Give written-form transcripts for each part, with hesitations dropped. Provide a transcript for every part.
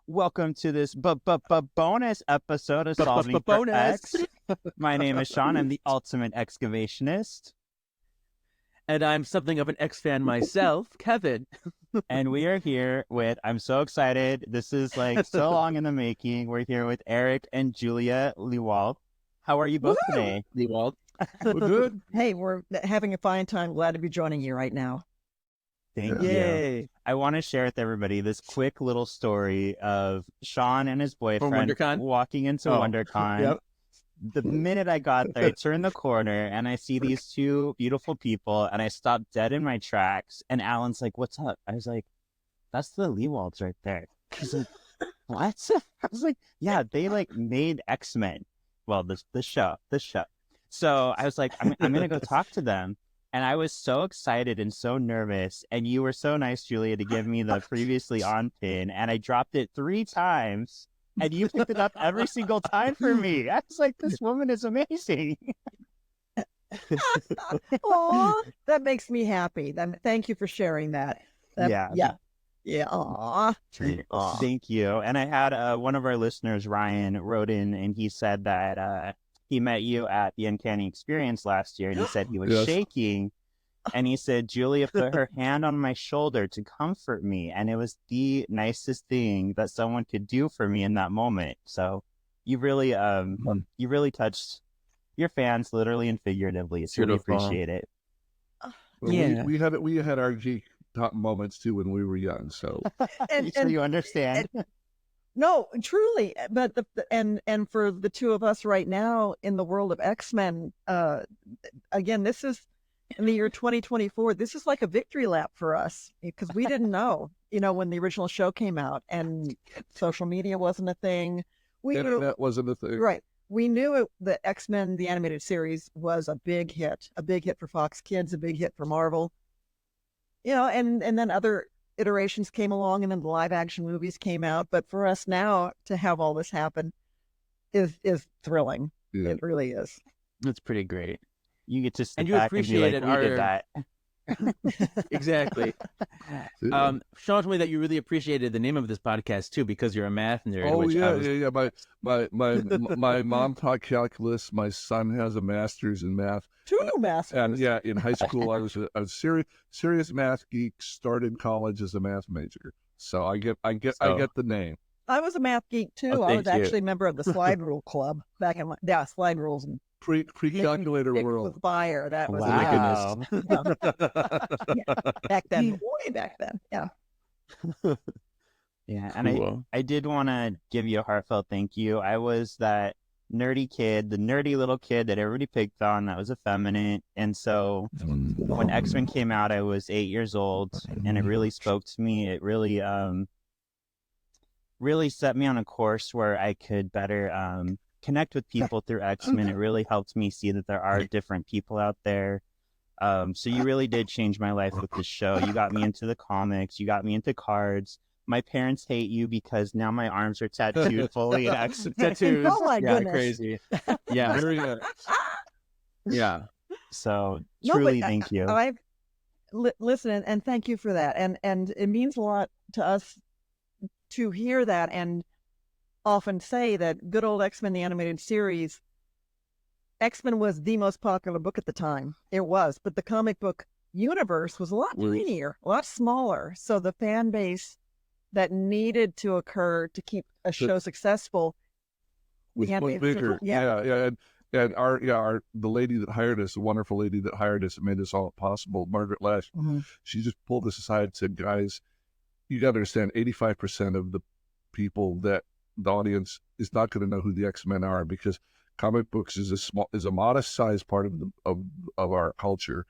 Welcome to this bonus episode of Solving for Bonus. X. My name is Shawn. I'm the ultimate excavationist. And I'm something of an X fan myself, Kevin. And we are here with, I'm so excited. This is like so long in the making. We're here with Eric and Julia Lewald. How are you both today? Lewald. We're good. Hey, we're having a fine time. Glad to be joining you right now. Thank you. Yay. I want to share with everybody this quick little story of Shawn and his boyfriend WonderCon? walking into WonderCon. Yep. The minute I got there, I turned the corner and I see these two beautiful people and I stopped dead in my tracks. And Alan's like, "What's up?" I was like, "That's the Lewalds right there." He's like, "What?" I was like, "Yeah, they like made X-Men. Well, the show. So I was like, I'm going to go talk to them. And I was so excited and so nervous. And you were so nice, Julia, to give me the previously on pin. And I dropped it 3 times. And you picked it up every single time for me. I was like, this woman is amazing. Aw, that makes me happy. Thank you for sharing that. Yeah. Aw. Thank you. And I had one of our listeners, Ryan, wrote in and he said that he met you at the Uncanny Experience last year. And he said he was shaking. And he said, Julia put her hand on my shoulder to comfort me. And it was the nicest thing that someone could do for me in that moment. So you really touched your fans literally and figuratively. So we appreciate it. Well, Yeah. we had our geek top moments too when we were young. So So you understand. No, truly. But and for the two of us right now in the world of X-Men, again, this is in the year 2024. This is like a victory lap for us because we didn't know, when the original show came out and social media wasn't a thing. Internet wasn't a thing. Right. We knew the X-Men, the animated series, was a big hit for Fox Kids, a big hit for Marvel. And then other iterations came along and then the live action movies came out. But for us now to have all this happen is thrilling. Yeah. It really is. It's pretty great. You get to sit And you back and be like, appreciated we did our- that. Exactly. Yeah. Shawn told me that you really appreciated the name of this podcast too because you're a math nerd. Oh which I was... yeah. My mom taught calculus. My son has a master's in math. 2 masters. And yeah, in high school I was a serious math geek. Started college as a math major. So I get the name. I was a math geek too. Oh, I was thank you. actually a member of the Slide Rule Club back in slide rules and Pre-calculator world. with Fire. That was Wow. back then, way back then. Yeah. Yeah, and Cool. I did want to give you a heartfelt thank you. I was that nerdy kid, the nerdy little kid that everybody picked on that was effeminate. And so when X-Men came out, I was 8 years old and it really spoke to me. It really really set me on a course where I could better connect with people through X-Men. It really helped me see that there are different people out there. So you really did change my life with this show. You got me into the comics. You got me into cards. My parents hate you because now my arms are tattooed fully in X-Men tattoos. Oh my Yeah, goodness. crazy. Yeah. Very good. Yeah. So No, truly, but thank you. I've listen and thank you for that. And it means a lot to us to hear that and often say that good old X-Men, the animated series, X-Men was the most popular book at the time. It was, but the comic book universe was a lot tinier, a lot smaller. So the fan base that needed to occur to keep a show successful Was much bigger. Yeah. And the lady that hired us, the wonderful lady that hired us, and made this all possible, Margaret Lash, she just pulled us aside and said, guys, you got to understand 85% of the people that the audience is not going to know who the X-Men are because comic books is a modest sized part of our culture.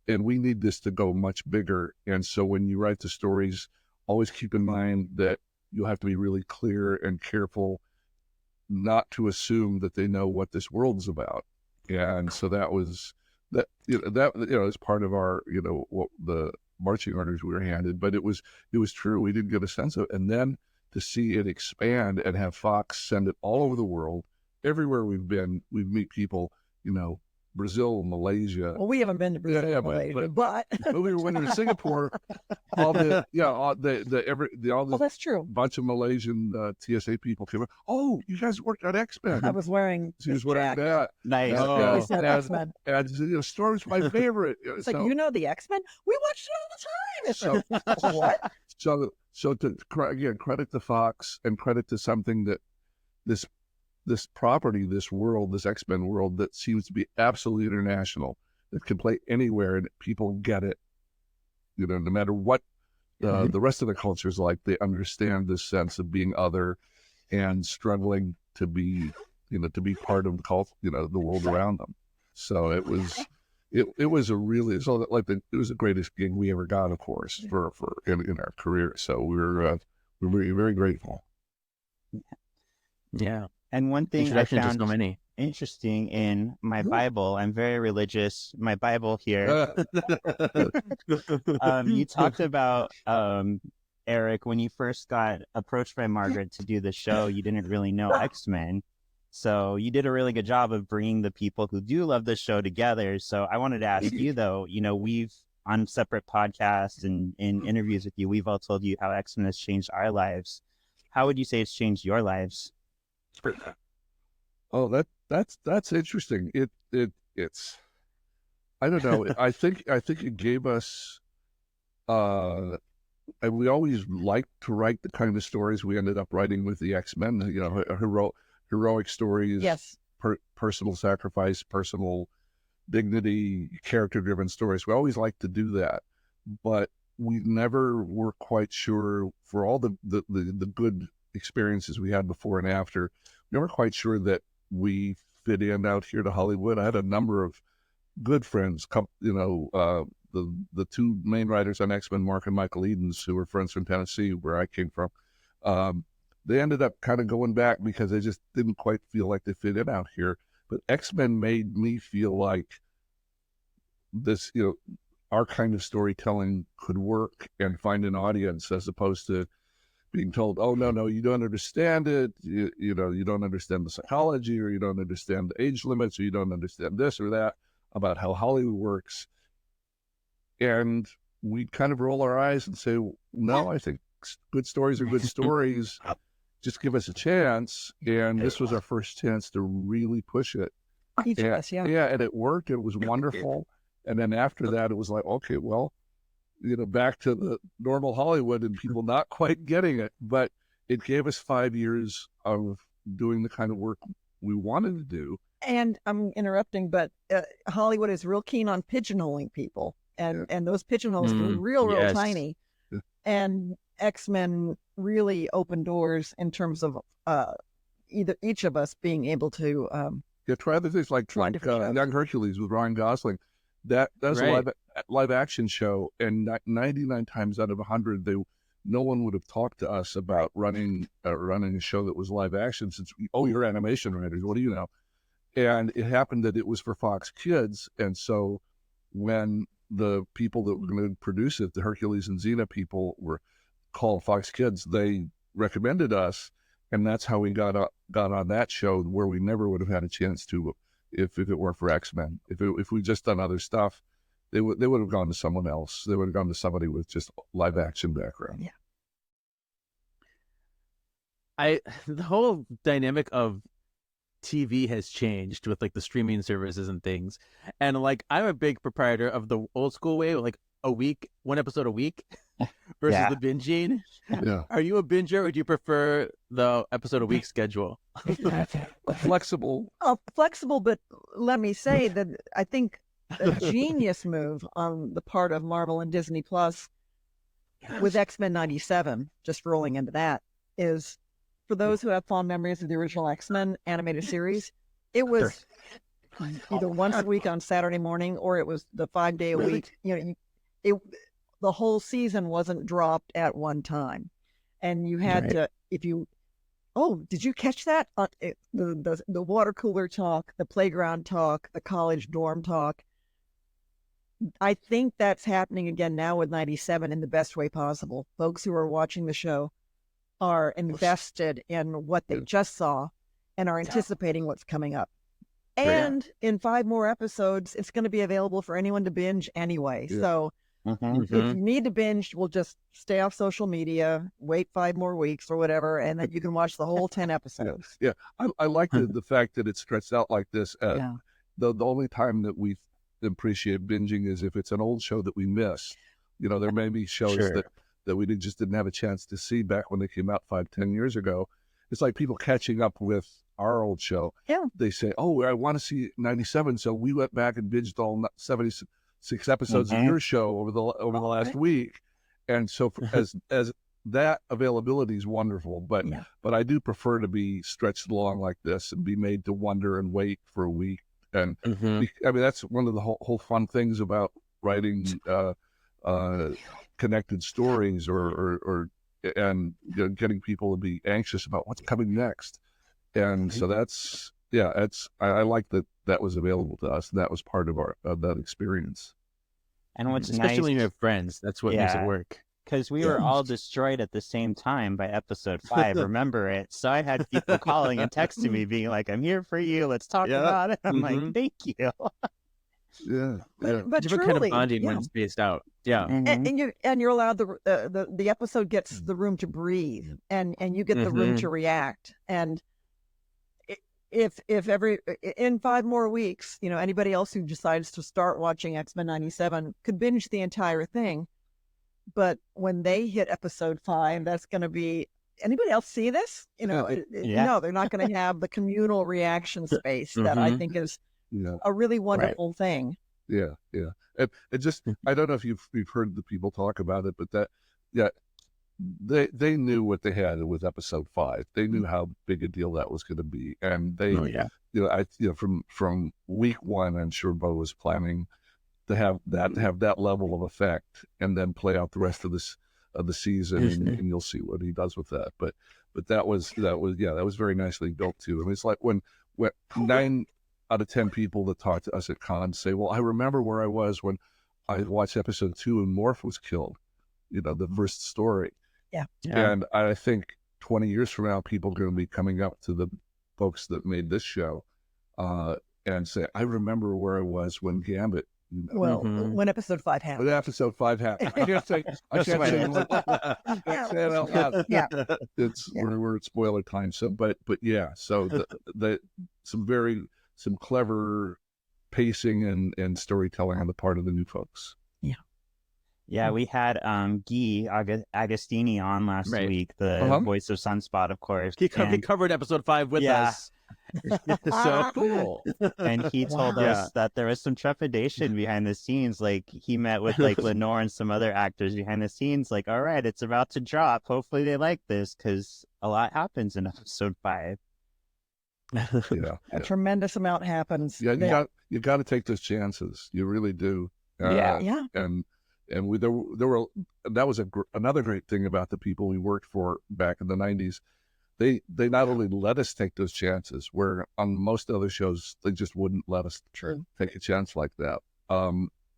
And we need this to go much bigger. And so when you write the stories, always keep in mind that you'll have to be really clear and careful not to assume that they know what this world is about. And so that was is part of our, what the marching orders we were handed, but it was true. We did get a sense of it. And then to see it expand and have Fox send it all over the world, everywhere we've been, we meet people, Brazil, Malaysia. Well, we haven't been to Brazil, Yeah, Malaysia, but we went to Singapore. All oh, that's true. bunch of Malaysian TSA people came up. Oh, you guys worked on X-Men. I was wearing She was this wearing jacket. that. Nice. Yeah. We said X-Men. And Storm's my favorite. It's like, you know the X-Men? We watched it all the time. It's like, what? So to again, credit to Fox and credit to something that this property, this world, this X-Men world that seems to be absolutely international, that can play anywhere and people get it. You know, no matter what the rest of the culture is like, they understand this sense of being other and struggling to be, to be part of the cult, the world around them. So it was a really, it was the greatest gig we ever got, of course, for in our career. So we're very, very grateful. Yeah. And one thing I Introduction to found so many. interesting in my Bible, I'm very religious, my Bible here. You talked about, Eric, when you first got approached by Margaret to do the show, you didn't really know X-Men. So you did a really good job of bringing the people who do love the show together. So I wanted to ask you, though, we've on separate podcasts and in interviews with you, we've all told you how X-Men has changed our lives. How would you say it's changed your lives? Oh, that's interesting. It's I don't know. I think it gave us and we always liked to write the kind of stories we ended up writing with the X-Men, heroic stories, Yes. Personal sacrifice, personal dignity, character-driven stories. We always liked to do that, but we never were quite sure, for all the good experiences we had before and after, we were quite sure that we fit in out here to Hollywood. I had a number of good friends, the two main writers on X-Men, Mark and Michael Edens, who were friends from Tennessee, where I came from. They ended up kind of going back because they just didn't quite feel like they fit in out here. But X-Men made me feel like this, our kind of storytelling could work and find an audience, as opposed to being told, oh, no, you don't understand it. You don't understand the psychology, or you don't understand the age limits, or you don't understand this or that about how Hollywood works. And we kind of roll our eyes and say, no, I think good stories are good stories. Just give us a chance. And this was our first chance to really push it. Each of us, yeah. Yeah, and it worked. It was wonderful. And then after that, it was like, okay, well, back to the normal Hollywood and people not quite getting it. But it gave us 5 years of doing the kind of work we wanted to do. And I'm interrupting, but Hollywood is real keen on pigeonholing people. And those pigeonholes are real yes. tiny. And X-Men really opened doors in terms of each of us being able to try other things like Young Hercules with Ryan Gosling. That was right. a live action show, and 99 times out of 100, no one would have talked to us about running a show that was live action, since you're animation writers, what do you know? And it happened that it was for Fox Kids, and so when the people that were going to produce it, the Hercules and Xena people, were called Fox Kids, they recommended us, and that's how we got on that show, where we never would have had a chance to if it weren't for X-Men. If we just done other stuff, they would have gone to someone else. They would have gone to somebody with just live action background. Yeah. The whole dynamic of TV has changed with like the streaming services and things. And like, I'm a big proprietor of the old school way, like one episode a week versus the binging. Yeah. Are you a binger, or do you prefer the episode a week schedule? Flexible. Flexible, but let me say that I think a genius move on the part of Marvel and Disney Plus with X-Men 97, just rolling into that, is for those who have fond memories of the original X-Men animated series, it was either once a week on Saturday morning, or it was the 5 day a week. The whole season wasn't dropped at one time, and you had to, if you, did you catch that? The water cooler talk, the playground talk, the college dorm talk. I think that's happening again now with 97 in the best way possible. Folks who are watching the show are invested in what they just saw and are anticipating what's coming up. And in 5 more episodes, it's going to be available for anyone to binge anyway. Yeah. So Mhm. if you need to binge, we'll just stay off social media, wait 5 more weeks or whatever, and then you can watch the whole 10 episodes. Yeah. I like the fact that it's stretched out like this. Yeah. The only time that we appreciate binging is if it's an old show that we miss. There may be shows Sure. that we just didn't have a chance to see back when they came out 5-10 years ago. It's like people catching up with our old show. Yeah. They say, "Oh, I want to see 97," so we went back and binged all 76 episodes of your show over the last week. And so as that availability is wonderful, but I do prefer to be stretched along like this and be made to wonder and wait for a week. And I mean, that's one of the whole fun things about writing connected stories or getting people to be anxious about what's coming next. And so I like that was available to us. That was part of that experience. And what's Especially nice, when you have friends, that's what makes it Yeah. work. because we were all destroyed at the same time by episode 5. Remember it? So I had people calling and texting me, being like, "I'm here for you. Let's talk Yeah. about it." I'm like, Mhm. "Thank you." Yeah. But Different truly, kind of bonding when it's spaced out. Yeah. Mhm. and you're allowed the episode gets the room to breathe, and you get the room to react. And if in 5 more weeks, anybody else who decides to start watching X-Men 97 could binge the entire thing, but when they hit episode 5, that's going to be, anybody else see this? Yeah. No, they're not going to have the communal reaction space that I think is Yeah. a really wonderful thing. Yeah. And it just, I don't know if you've heard the people talk about it, but they knew what they had with episode 5. They knew how big a deal that was going to be, and they, from week 1, I'm sure Bo was planning to have that level of effect, and then play out the rest of the season, and you'll see what he does with that. But that was very nicely built too. I mean, it's like when 9 out of 10 people that talk to us at cons say, "Well, I remember where I was when I watched episode 2 and Morph was killed," the first story. Yeah. And I think 20 years from now, people are going to be coming up to the folks that made this show and say, "I remember where I was when Gambit." Well, when episode 5 happened. When episode 5 happened. I can't say it out loud. Yeah. We're at spoiler time. So, but yeah. So some clever pacing and storytelling on the part of the new folks. Yeah, we had Guy Agostini on last week, the voice of Sunspot, of course. He covered episode 5 with us. So cool. And he told us that there was some trepidation behind the scenes. Like, he met with Lenore and some other actors behind the scenes, like, all right, it's about to drop. Hopefully they like this, because a lot happens in episode 5. A tremendous amount happens. Yeah, you got to take those chances. You really do. And that was another great thing about the people we worked for back in the 90s. They not only let us take those chances, where on most other shows they just wouldn't let us take a chance like that.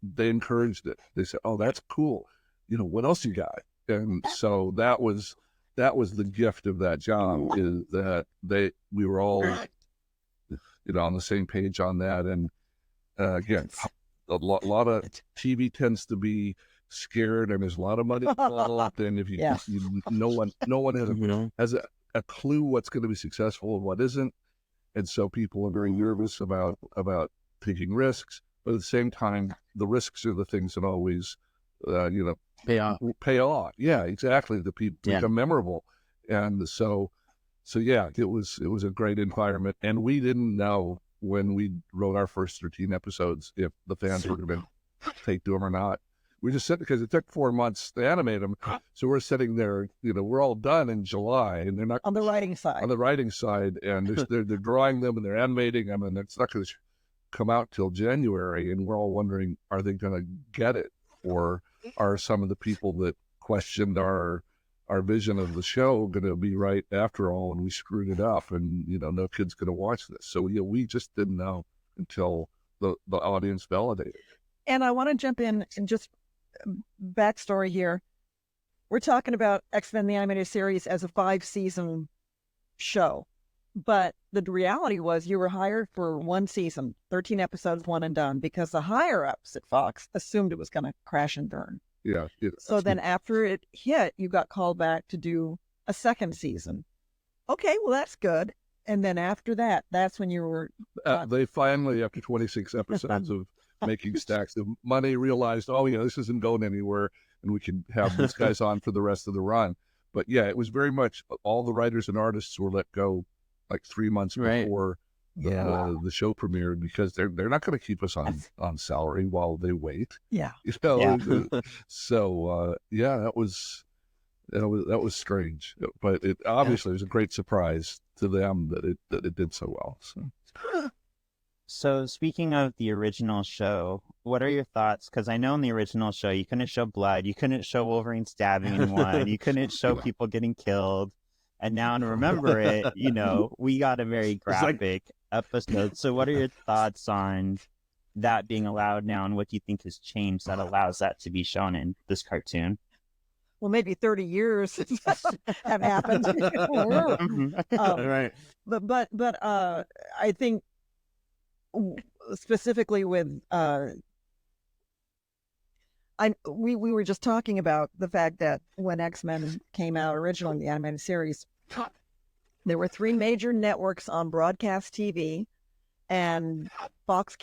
They encouraged it. They said, "Oh, that's cool. What else you got?" And so that was the gift of that job, is that we were all on the same page on that. And again, a lot of TV tends to be scared, and there's a lot of money involved. And if no one has a clue what's going to be successful and what isn't, and so people are very nervous about taking risks. But at the same time, the risks are the things that always pay off. Yeah, exactly. The people become memorable, and so it was a great environment, and we didn't know when we wrote our first 13 episodes if the fans were going to take to them or not. We just said, because it took 4 months to animate them, so we're sitting there, we're all done in July, and they're not on the writing side. And they're drawing them and they're animating them, and it's not going to come out till January, and we're all wondering, are they going to get it, or are some of the people that questioned our vision of the show going to be right after all, and we screwed it up, and no kid's going to watch this. So we just didn't know until the audience validated. And I want to jump in and just backstory here. We're talking about X-Men the Animated Series as a 5-season show, But the reality was you were hired for one season, 13 episodes, one and done, because the higher ups at Fox assumed it was going to crash and burn. Yeah. So then after it hit, you got called back to do a second season. Okay, well, that's good. And then after that, that's when you were... they finally, after 26 episodes of making stacks of money, realized, oh, yeah, this isn't going anywhere, and we can have these guys on for the rest of the run. But yeah, it was very much all the writers and artists were let go like 3 months before the show premiered, because they're not going to keep us on salary while they wait. Yeah. You know? So that was strange, but it obviously was a great surprise to them that it did so well. So speaking of the original show, what are your thoughts? Because I know in the original show you couldn't show blood, you couldn't show Wolverine stabbing anyone, you couldn't show people getting killed. And now in Remember It, you know, we got a very graphic episode. So what are your thoughts on that being allowed now, and what do you think has changed that allows that to be shown in this cartoon? Well, maybe 30 years have happened. Right. But I think specifically with we were just talking about the fact that when X-Men came out originally in the animated series, there were 3 major networks on broadcast TV, and Fox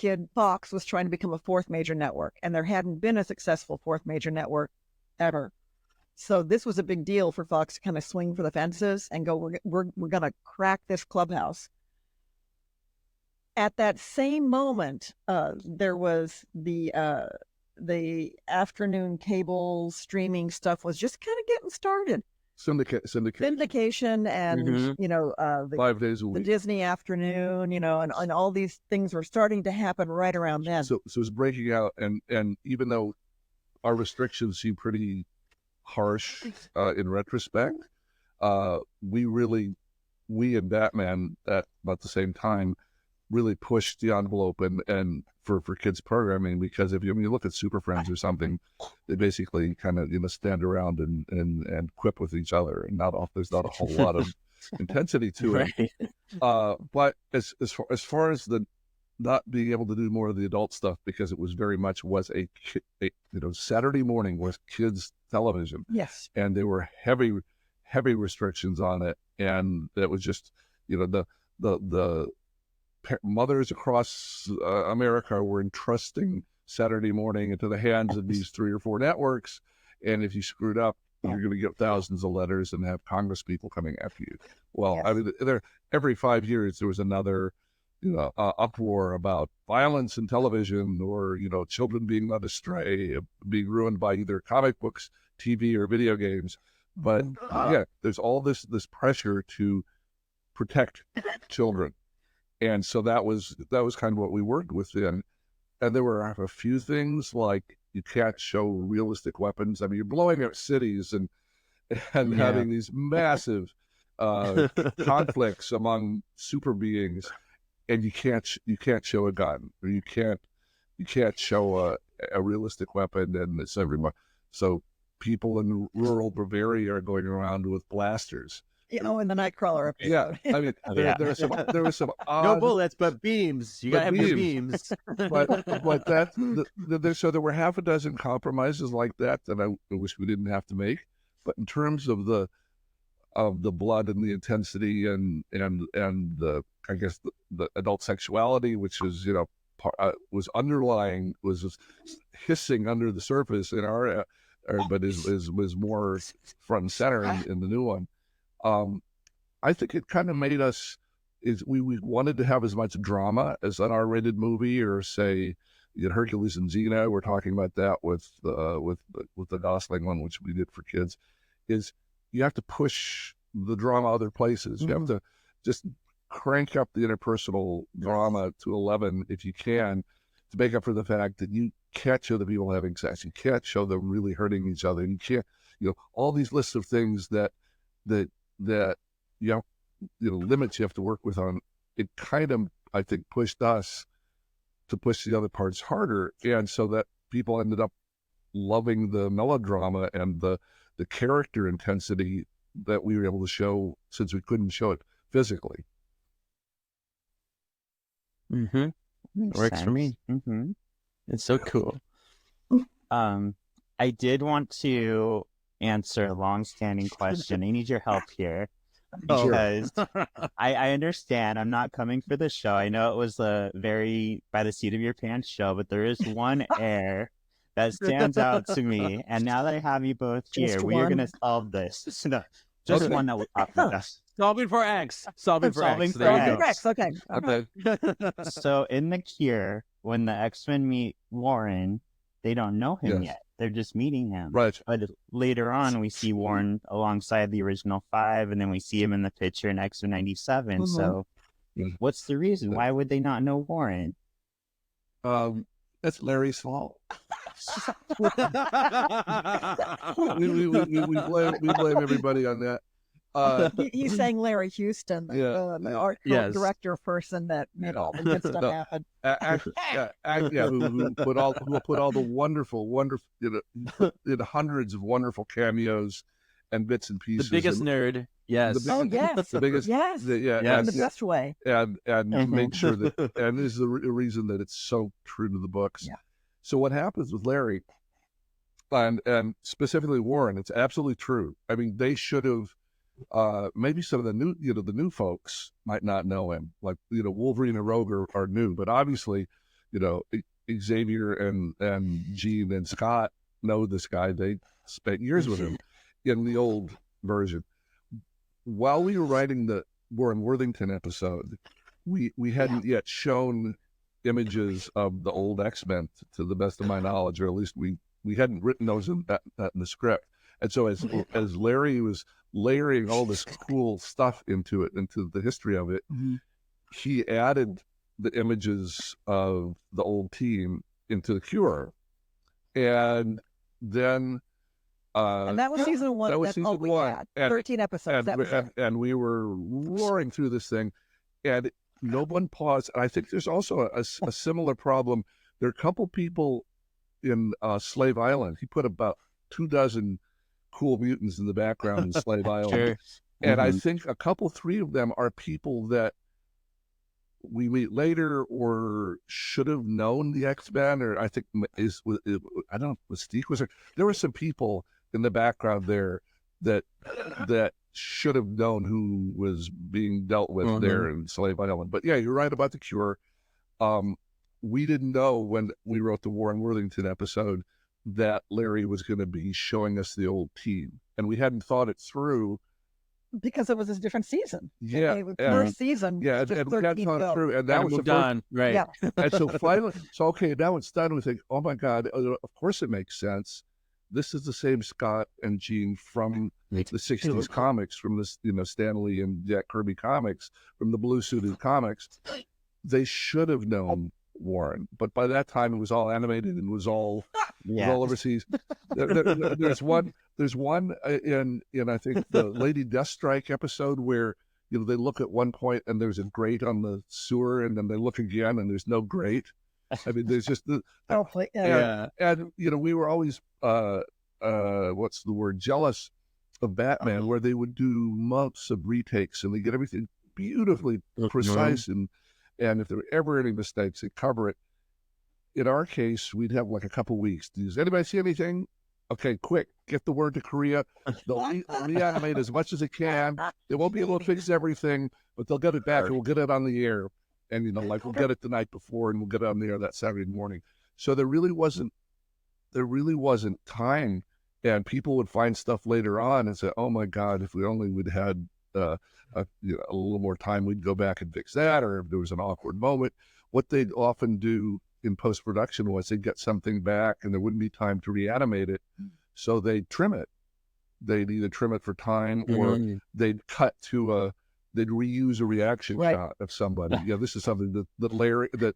was trying to become a 4th major network, and there hadn't been a successful 4th major network ever. So this was a big deal for Fox to kind of swing for the fences and go, we're going to crack this clubhouse. At that same moment, there was the afternoon cable streaming stuff was just kind of getting started. Syndication and, you know, 5 days a week. The Disney afternoon, you know, and all these things were starting to happen right around then. So it's breaking out, and even though our restrictions seem pretty harsh in retrospect, we and Batman at about the same time really pushed the envelope and for kids programming, because if you look at Super Friends or something, they basically kind of stand around and quip with each other, and there's not a whole lot of intensity to it. But as far as the not being able to do more of the adult stuff, because it was very much a Saturday morning was kids television. Yes, and there were heavy restrictions on it, and it was just the mothers across America were entrusting Saturday morning into the hands of these 3 or 4 networks, and if you screwed up, you're going to get thousands of letters and have Congress people coming after you. Well, yes. I mean, every 5 years there was another uproar about violence in television, or children being led astray, being ruined by either comic books, TV, or video games. But there's all this pressure to protect children. And so that was kind of what we worked with then. And there were a few things like you can't show realistic weapons. I mean, you're blowing up cities and having these massive conflicts among super beings, and you can't show a gun, or you can't show a realistic weapon, and it's everywhere. So people in rural Bavaria are going around with blasters. In the Nightcrawler episode. Yeah, I mean, there was some odd... No bullets, but beams. You gotta have your beams. but that's so there were half a dozen compromises like that I wish we didn't have to make. But in terms of the blood and the intensity and the, I guess, the adult sexuality, which is was underlying, was hissing under the surface in our, but was more front and center in the new one. I think it kind of made us, we wanted to have as much drama as an R-rated movie, or say Hercules and Xena. We're talking about that with the Gosling one, which we did for kids. Is you have to push the drama other places. You have to just crank up the interpersonal drama to 11 if you can, to make up for the fact that you can't show the people having sex. You can't show them really hurting each other. You can't, all these lists of things that limits you have to work with on. It kind of, I think, pushed us to push the other parts harder, and so that people ended up loving the melodrama and the character intensity that we were able to show, since we couldn't show it physically. Mm-hmm. Works for me. Mm-hmm. It's so cool. I did want to answer a long-standing question. I need your help here because I understand I'm not coming for the show. I know it was a very by the seat of your pants show, but there is one air that stands out to me. And now that I have you both here, Just we are going one? to solve this. No, just Okay. one that we'll talk about. Solving for X. Solving for Solving X. for There you go. Rex, okay. Okay. So in The Cure, when the X-Men meet Warren, they don't know him Yes. yet. They're just meeting him. Right. But later on, we see Warren alongside the original 5, and then we see him in the picture in X-Men 97. Mhm. So Mhm. what's the reason? Why would they not know Warren? That's Larry's fault. we blame everybody on that. He's saying Larry Houston, Yeah. the art Yes. director person that made all the good stuff No. happen. Who put all the wonderful, did hundreds of wonderful cameos and bits and The pieces. biggest and nerd. Yes. The Oh, yes. the biggest, Yes. yeah, Yes. In the best way. and Mhm. make sure that, and this is the reason that it's so true to the books. Yeah. So what happens with Larry, and specifically Warren, it's absolutely true. I mean, they should have. Maybe some of the new folks might not know him. Like, Wolverine and Rogue are new, but obviously, Xavier and Jean and Scott know this guy. They spent years with him in the old version. While we were writing the Warren Worthington episode, we hadn't yet shown images of the old X-Men to the best of my knowledge, or at least we hadn't written those in the script. And so as Larry was layering all this cool stuff into the history of it, Mhm. he added the images of the old team into the Cure. And then And that was season 1. that was That's season all we 1. had. And- 13 episodes. That was it. and we were roaring through this thing, and no one paused. And I think there's also a similar problem. There are a couple people in Slave Island. He put about 24 cool mutants in the background in Slave Island. Sure. And I Mhm. think 3 of them are people that we meet later or should have known the X-Men, or I think I don't know, Mystique was there. There were some people in the background there that should have known who was being dealt with there in Slave Island. But yeah, you're right about the Cure. We didn't know when we wrote the Warren Worthington episode that Larry was going to be showing us the old team, and we hadn't thought it through. Because it was a different season. Yeah, Okay, the and- first season. Yeah, was just and we hadn't 13 thought it films. through, and that was the moved first. on. Right. Yeah. And so finally, okay, now it's done. We think, oh my God, of course it makes sense. This is the same Scott and Jean from the 60s comics, from this, Stanley and Jack Kirby comics, from the blue suited comics. They should have known Warren, but by that time it was all animated and was all overseas. There's one in I think the Lady Deathstrike episode where they look at one point and there's a grate on the sewer, and then they look again and there's no grate. I mean, there's just Yeah. and we were always what's the word, jealous of Batman, where they would do months of retakes and they get everything beautifully precise, and if there were ever any mistakes, they cover it. In our case, we'd have like a couple weeks. Does anybody see anything? Okay, quick, get the word to Korea. They'll reanimate as much as they can. They won't be able to fix everything, but they'll get it back, and we'll get it on the air. And we'll get it the night before, and we'll get it on the air that Saturday morning. So there really wasn't time, and people would find stuff later on and say, "Oh my God, if we only would had a little more time, we'd go back and fix that." Or if there was an awkward moment, what they'd often do in post-production was they'd get something back and there wouldn't be time to reanimate it, so they'd trim it. They'd either trim it for time, or they'd cut to they'd reuse a reaction shot of somebody. Yeah, this is something that Larry, that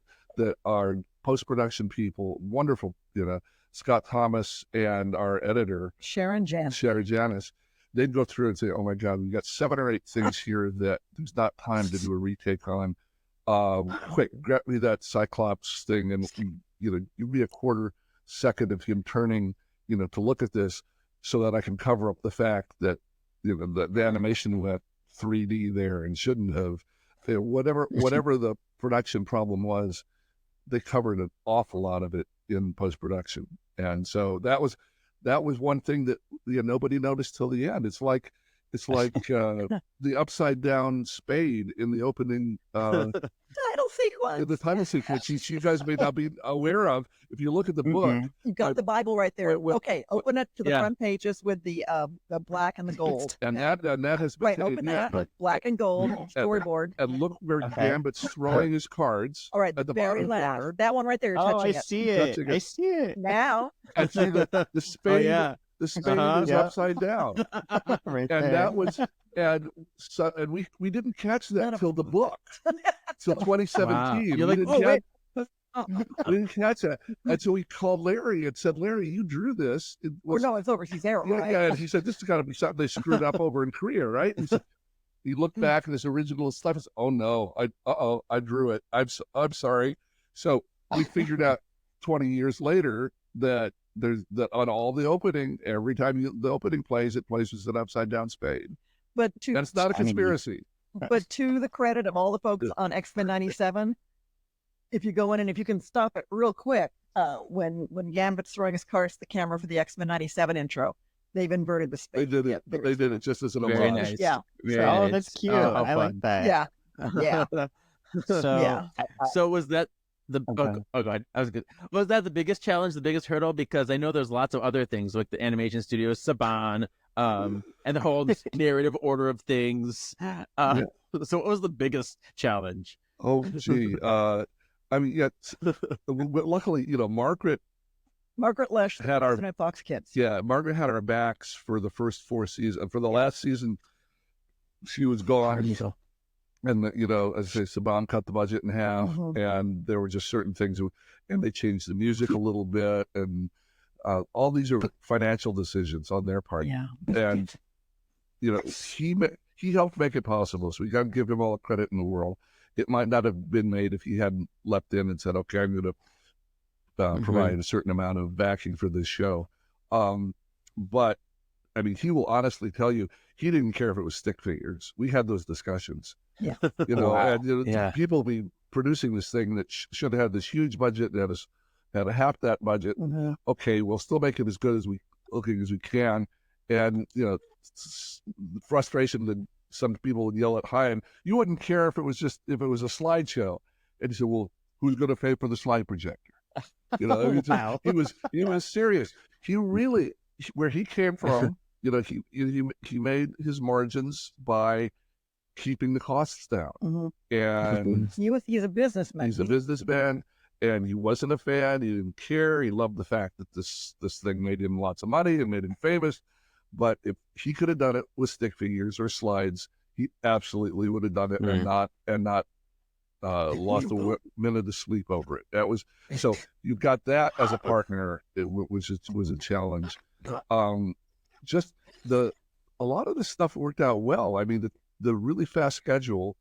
our post-production people, wonderful, Scott Thomas and our editor Sharon Janis, they'd go through and say, "Oh my God, we've got 7 or 8 things here that there's not time to do a retake on. Quick, grab me that Cyclops thing, and give me a quarter second of him turning, to look at this, so that I can cover up the fact that the animation went 3D there and shouldn't have." Whatever the production problem was they covered an awful lot of it in post-production. And so that was one thing that nobody noticed till the end. It's like the upside down spade in the opening Title sequence. the title sequence, which you guys may not be aware of. If you look at the book, You've got the Bible right there. Okay, open it to the Yeah. front pages with the black and the gold. and that has been Right, open that. Black and gold storyboard. and look where Okay. Gambit's throwing his cards. All right, at the the very bottom last. corner. That one right there. You're Oh, touching I it. see it. Touching it. I see it. Now, And see the spade. yeah. The spade Uh-huh. is Yeah. upside down, Right and there. that was and we didn't catch that till the book, till 2017. Wow. You're We like, didn't oh, catch- wait. we didn't catch that, and so we called Larry and said, "Larry, you drew this." It was, no, it's overseas arrow, yeah, right? yeah. And he said, "This has got to be something they screwed up over in Korea, right?" And he said, he looked back at his original stuff and said, "Oh no, I drew it. I'm sorry." So we figured out 20 years later that there's that on all the opening, every time the opening plays, it plays with an upside down spade. But That's not a I mean, conspiracy. but to the credit of all the folks on X-Men 97, if you go in and if you can stop it real quick, when Gambit's throwing his cards to the camera for the X-Men 97 intro, they've inverted the They spade. did it. Yeah, They did it just as an Very homage. nice. Yeah. Very Oh, nice. that's cute. Oh, how I like fun. that. Yeah. Yeah. So Yeah. So was that the Okay. oh god, I was good. Was that the biggest challenge, the biggest hurdle? Because I know there's lots of other things like the animation studio, Saban, and the whole narrative order of things. So what was the biggest challenge? Oh, gee. I mean, yeah. But luckily, Margaret Lesh, had our President Fox Kids. Margaret had our backs for the first 4 seasons. For the last season, she was gone. And, as I say, Saban cut the budget in half, and there were just certain things, and they changed the music a little bit, and all these are financial decisions on their part. Yeah. And, he helped make it possible, so we got to give him all the credit in the world. It might not have been made if he hadn't leapt in and said, okay, I'm going to provide a certain amount of backing for this show. But, I mean, he will honestly tell you, he didn't care if it was stick figures. We had those discussions. Yeah. Wow. And Yeah. people be producing this thing that should have had this huge budget and had a half that budget. Okay, we'll still make it as good as we can. And frustration that some people would yell at Chaim. You wouldn't care if it was a slideshow. And he said, "Well, who's going to pay for the slide projector?" Wow. He was serious. He really, where he came from, he made his margins by keeping the costs down. And He's a businessman. he's a businessman, and he wasn't a fan. He didn't care. He loved the fact that this thing made him lots of money and made him famous. But if he could have done it with stick figures or slides, he absolutely would have done it and not lost a minute of sleep over it. That was so. You've got that as a partner, which was a challenge. Just a lot of this stuff worked out well. I mean, the really fast schedule,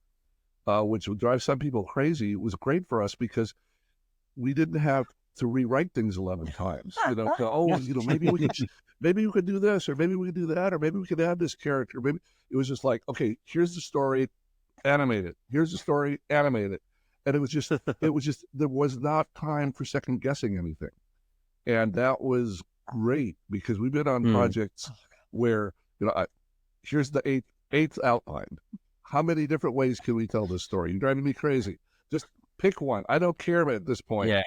which would drive some people crazy, was great for us because we didn't have to rewrite things 11 times. Maybe we could do this, or maybe we could do that, or maybe we could add this character. Maybe it was just like, okay, here's the story, animate it. Here's the story, animate it. And it was just there was not time for second guessing anything, and that was great because we've been on projects where here's the eighth outline. How many different ways can we tell this story? You're driving me crazy. Just pick one. I don't care at this point. Yeah.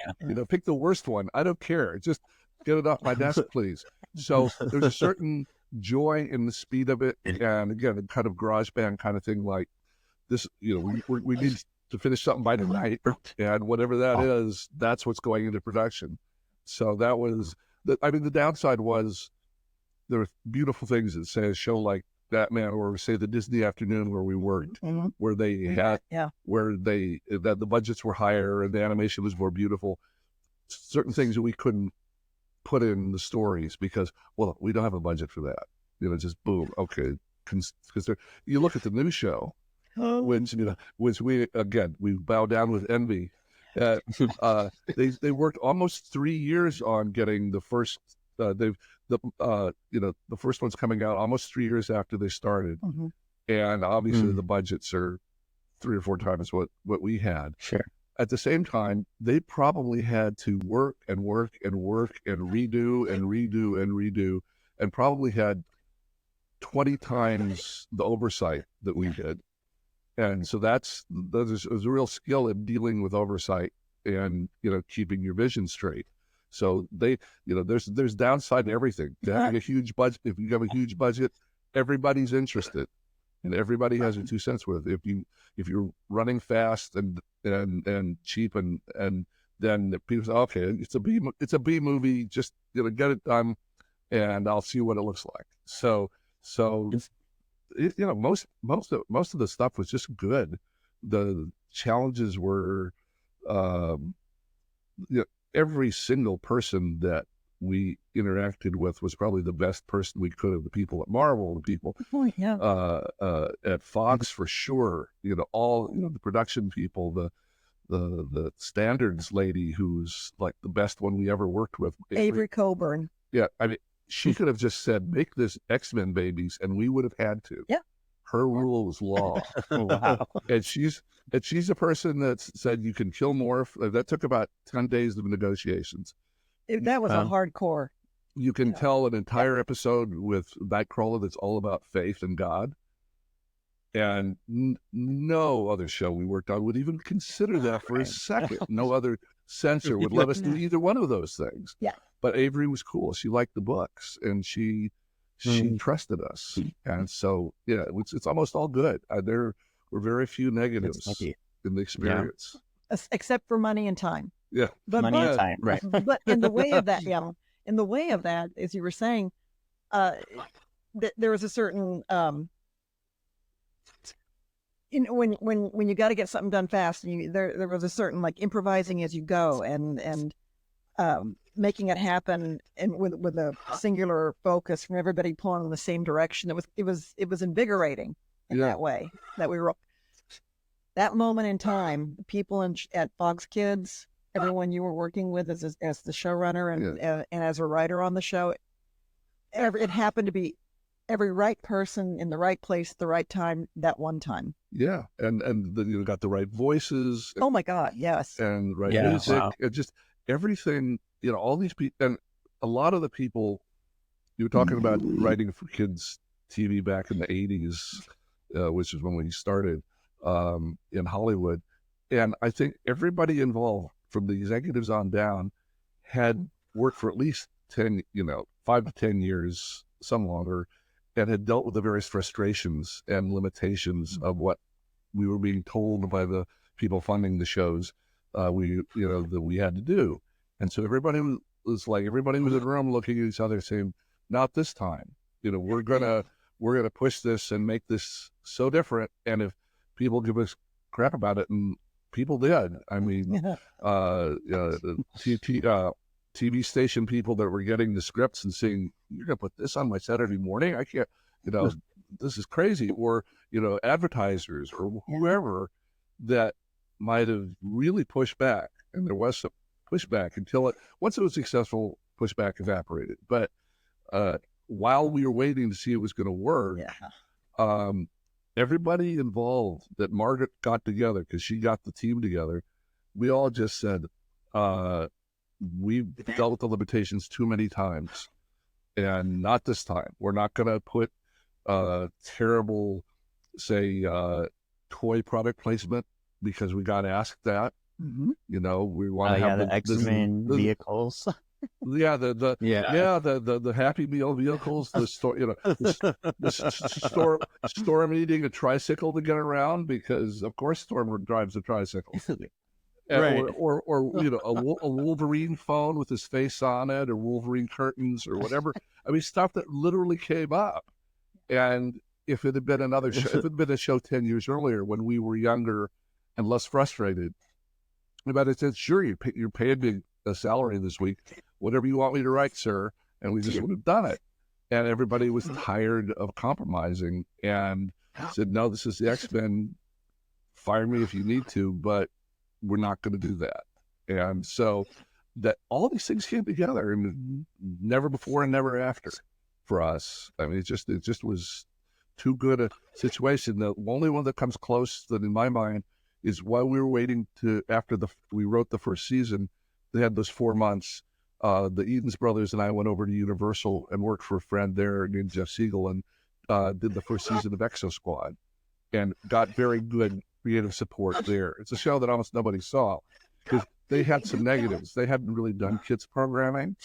Pick the worst one. I don't care. Just get it off my desk, please. So there's a certain joy in the speed of it, and again, a kind of garage band kind of thing. Like this, we need to finish something by tonight, and whatever that is, that's what's going into production. So that was the downside was there were beautiful things that say a show like Batman, or say the Disney Afternoon where we worked, where they had, that the budgets were higher and the animation was more beautiful. Certain things that we couldn't put in the stories because, well, we don't have a budget for that. Just boom, okay. Because you look at the new show, which we bow down with envy. They worked almost 3 years on getting the first. The first one's coming out almost 3 years after they started, and obviously the budgets are 3 or 4 times what we had. Sure. At the same time, they probably had to work and work and work and redo and redo and redo, and probably had 20 times the oversight that we did. And so there's a real skill in dealing with oversight and, keeping your vision straight. So they, there's downside to everything. To having a huge budget, if you have a huge budget, everybody's interested, and everybody has their 2 cents worth. If you're running fast and cheap and then people say, okay, it's a B movie, just get it done, and I'll see what it looks like. So most of the stuff was just good. The challenges were, every single person that we interacted with was probably the best person we could have. The people at Marvel, the people at Fox for sure. All the production people, the standards lady who's like the best one we ever worked with, Avery Coburn. Yeah, I mean, she could have just said, "Make this X-Men babies," and we would have had to. Yeah. Her rule was law. Wow. And she's a person that said you can kill more. That took about 10 days of negotiations. That was a hardcore. You can tell an entire episode with Nightcrawler that's all about faith and God. And no other show we worked on would even consider that for a second. No other censor would let us do either one of those things. Yeah. But Avery was cool. She liked the books, and she trusted us. And so, it's almost all good. There were very few negatives in the experience. Yeah. Except for money and time. Yeah. But Money and time, right. But in the way of that, as you were saying, there was a certain, when you got to get something done fast, there was a certain like improvising as you go and making it happen, and with a singular focus from everybody pulling in the same direction. It was invigorating in that way that we were. That moment in time, people at Fox Kids, everyone you were working with as the showrunner and as a writer on the show, it happened to be every right person in the right place at the right time that one time. Yeah, and you got the right voices. Oh my God, yes. And right music, wow. and just everything. All these people, and a lot of the people you were talking about writing for kids TV back in the 80s, which is when we started in Hollywood. And I think everybody involved, from the executives on down, had worked for at least 5 to 10 years, some longer, and had dealt with the various frustrations and limitations of what we were being told by the people funding the shows that we had to do. And so everybody was in the room looking at each other saying, not this time. We're gonna push this and make this so different. And if people give us crap about it, and people did. I mean, the TV station people that were getting the scripts and saying, "You're gonna put this on my Saturday morning? I can't. This is crazy." Or advertisers or whoever that might have really pushed back, and there was some pushback until once it was successful, pushback evaporated. But while we were waiting to see it was going to work, everybody involved that Margaret got together, because she got the team together, we all just said, we've dealt with the limitations too many times, and not this time. We're not going to put terrible, say, toy product placement because we got asked that. Mm-hmm. We want to have the X-Men vehicles. The Happy Meal vehicles, the Storm needing a tricycle to get around, because of course Storm drives a tricycle. Right. Or a Wolverine phone with his face on it, or Wolverine curtains, or whatever. I mean, stuff that literally came up. And if it had been another show, if it had been a show 10 years earlier when we were younger and less frustrated, but it said, "Sure, you're paying me a salary this week. Whatever you want me to write, sir," and we just would have done it. And everybody was tired of compromising and said, "No, this is the X-Men. Fire me if you need to, but we're not going to do that." And so that all these things came together, and never before and never after for us. I mean, it just was too good a situation. The only one that comes close, that in my mind, is while we were waiting to, after we wrote the first season, they had those 4 months. The Edens brothers and I went over to Universal and worked for a friend there named Jeff Siegel, and did the first season of Exo Squad, and got very good creative support there. It's a show that almost nobody saw because they had some negatives. They hadn't really done kids programming,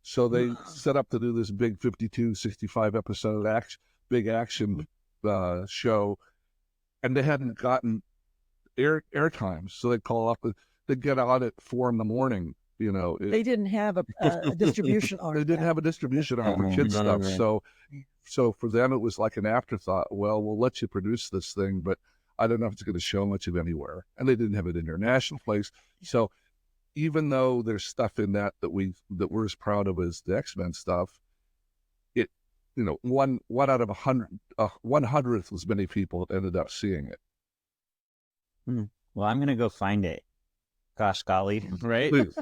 so they set up to do this big 52, 65 episode big action show, and they hadn't gotten air time, so they'd call up. They'd get out at 4 a.m. You know, They didn't have a distribution arm. they didn't have a distribution arm for kids stuff, so for them it was like an afterthought. Well, we'll let you produce this thing, but I don't know if it's going to show much of anywhere. And they didn't have an international place. So even though there's stuff in that we're as proud of as the X-Men stuff, it, you know, one out of 100, 100th as many people ended up seeing it. Well, I'm gonna go find it. Gosh golly, Right? Please.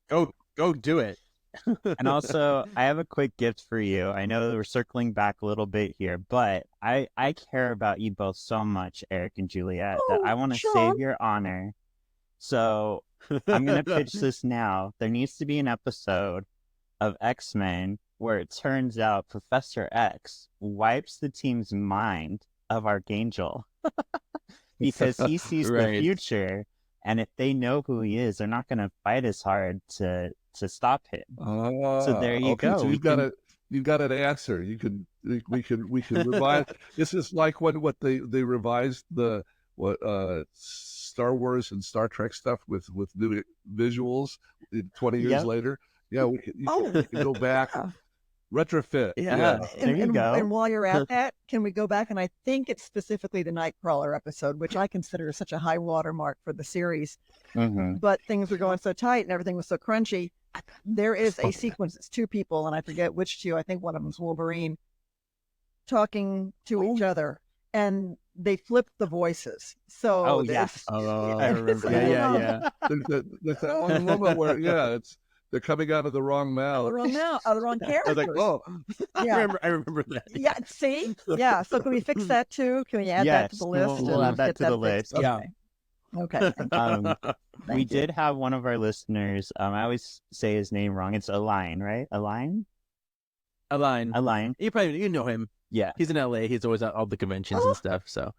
Go do it. And also, I have a quick gift for you. I know that we're circling back a little bit here, but I care about you both so much, Eric and Juliet, that I want to save your honor. So I'm going to pitch this now. There needs to be an episode of X-Men where it turns out Professor X wipes the team's mind of Archangel because he sees the future. And if they know who he is, they're not going to fight as hard to stop him. So there you go. So you've got an answer. We can revise. This is like what they revised the Star Wars and Star Trek stuff with new visuals 20 years later. Yeah, we can go back. Retrofit. Yeah. There you go. And while you're at that, can we go back? And I think it's specifically the Nightcrawler episode, which I consider such a high watermark for the series. But things were going so tight and everything was so crunchy. There is a sequence. It's 2 people, and I forget which 2. I think one of them's Wolverine, talking to each other, and they flip the voices. So I remember. Yeah. There's that one moment where they're coming out of the wrong mouth. The wrong character. I was like, oh, I remember that. Yeah, see? Yeah, so can we fix that too? Can we add that to the list? We'll add that to the list. Okay. Yeah. Okay. We did have one of our listeners, I always say his name wrong. It's Align, right? Align? Align. You know him. Yeah. He's in LA. He's always at all the conventions and stuff. So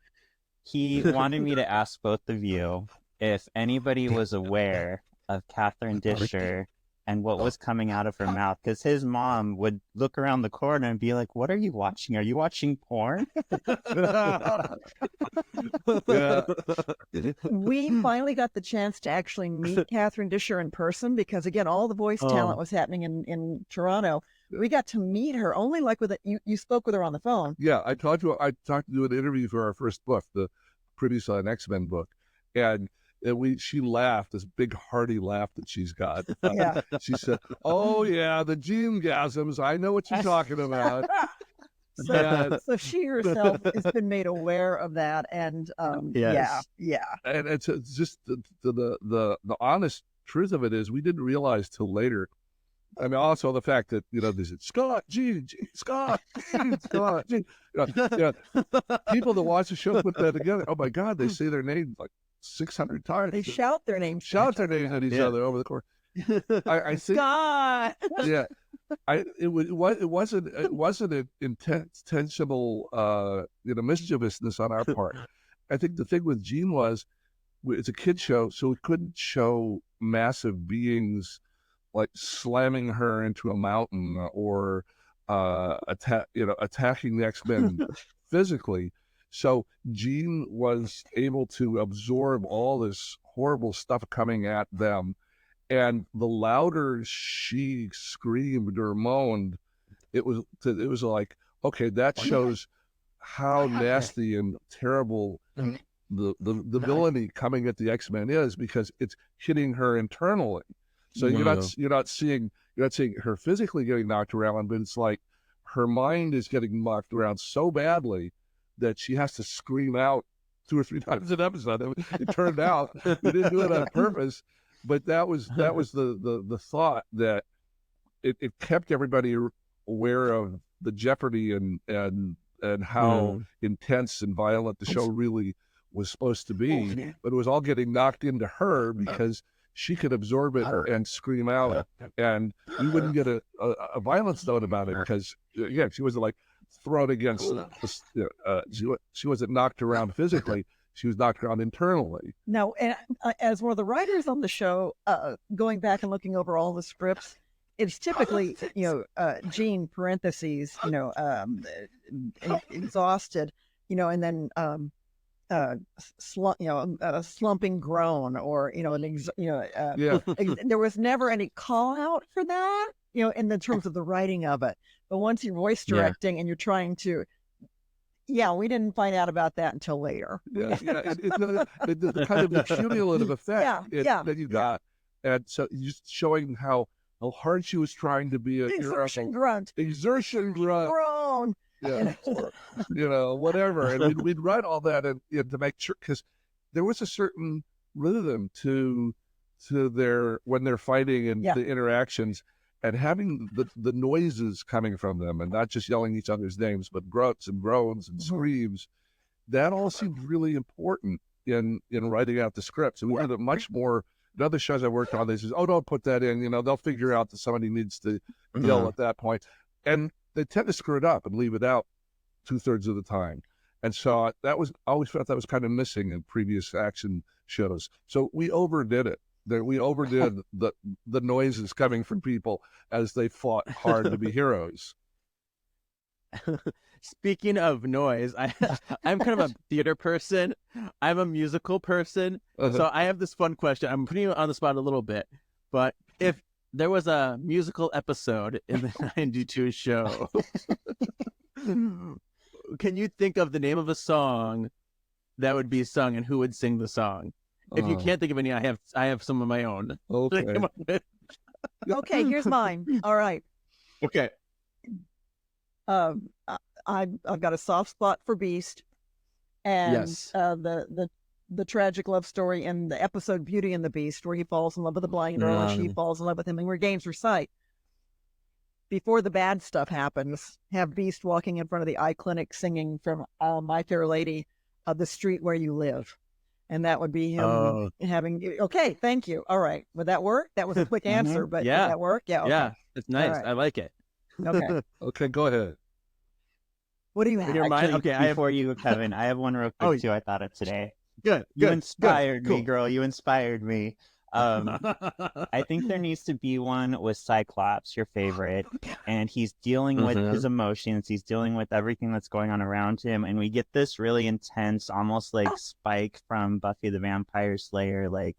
he wanted me to ask both of you if anybody was aware of Catherine Disher and what was coming out of her mouth, because his mom would look around the corner and be like, "What are you watching? Are you watching porn?" We finally got the chance to actually meet Catherine Disher in person because, again, all the voice talent was happening in Toronto. We got to meet her only you spoke with her on the phone. Yeah, I talked to do an interview for our first book, the Previous on X-Men book, and she laughed, this big hearty laugh that she's got. She said, "Oh yeah, the gene-gasms. I know what you're talking about." So she herself has been made aware of that, and and it's just the honest truth of it is we didn't realize till later. I mean, also the fact that there's Scott, Gene, Scott, Gene, Scott, Gene. People that watch the show put that together. Oh my God, they say their name like 600 times. They shout their names. At each other over the course. I think. Scott. Yeah. It wasn't an intentional mischievousness on our part. I think the thing with Gene was it's a kid show, so we couldn't show massive beings like slamming her into a mountain or attacking the X-Men physically. So Jean was able to absorb all this horrible stuff coming at them, and the louder she screamed or moaned, it was like, okay, that shows how nasty and terrible the villainy coming at the X-Men is, because it's hitting her internally. So you're not seeing her physically getting knocked around, but it's like her mind is getting knocked around so badly that she has to scream out 2 or 3 times an episode. It turned out we didn't do it on purpose, but that was the thought, that it kept everybody aware of the jeopardy and and how intense and violent the show really was supposed to be, but it was all getting knocked into her because she could absorb it and scream out, and we wouldn't get a violence note about it because, again, she wasn't like thrown against, she wasn't knocked around physically, she was knocked around internally. Now, and, as one of the writers on the show, going back and looking over all the scripts, it's typically, Gene, parentheses, exhausted, and then a slumping groan, or there was never any call out for that, in the terms of the writing of it. But once you're voice directing and you're trying to, we didn't find out about that until later. The kind of the cumulative effect that you got, and so just showing how hard she was trying to be exertion grunt, groan. Yeah, whatever. And we'd write all that to make sure, because there was a certain rhythm to their, when they're fighting and the interactions, and having the noises coming from them, and not just yelling each other's names, but grunts and groans and screams. That all seemed really important in writing out the scripts. And we had it much more. In other shows I worked on, they says, "Oh, don't put that in." They'll figure out that somebody needs to yell at that point, and they tend to screw it up and leave it out 2/3 of the time. And so I always felt that was kind of missing in previous action shows. So we overdid it. We overdid the noises coming from people as they fought hard to be heroes. Speaking of noise, I'm kind of a theater person. I'm a musical person. So I have this fun question. I'm putting you on the spot a little bit, but if there was a musical episode in the 92 show, can you think of the name of a song that would be sung and who would sing the song? If you can't think of any, I have some of my own. Okay. Okay, here's mine. All right. Okay. I've got a soft spot for Beast, and the tragic love story in the episode Beauty and the Beast, where he falls in love with a blind girl and she falls in love with him, and where games recite. Before the bad stuff happens, have Beast walking in front of the eye clinic singing from My Fair Lady, The Street Where You Live. And that would be him having, okay, thank you. All right. Would that work? That was a quick answer, but did that work? Yeah. Okay. Yeah, it's nice. Right. I like it. Okay. Okay, go ahead. What do you have? Actually, before you, Kevin, I have one real quick too. I thought of today. Good. You inspired me, girl. You inspired me. I think there needs to be one with Cyclops, your favorite, and he's dealing with his emotions. He's dealing with everything that's going on around him, and we get this really intense, almost like Spike from Buffy the Vampire Slayer, like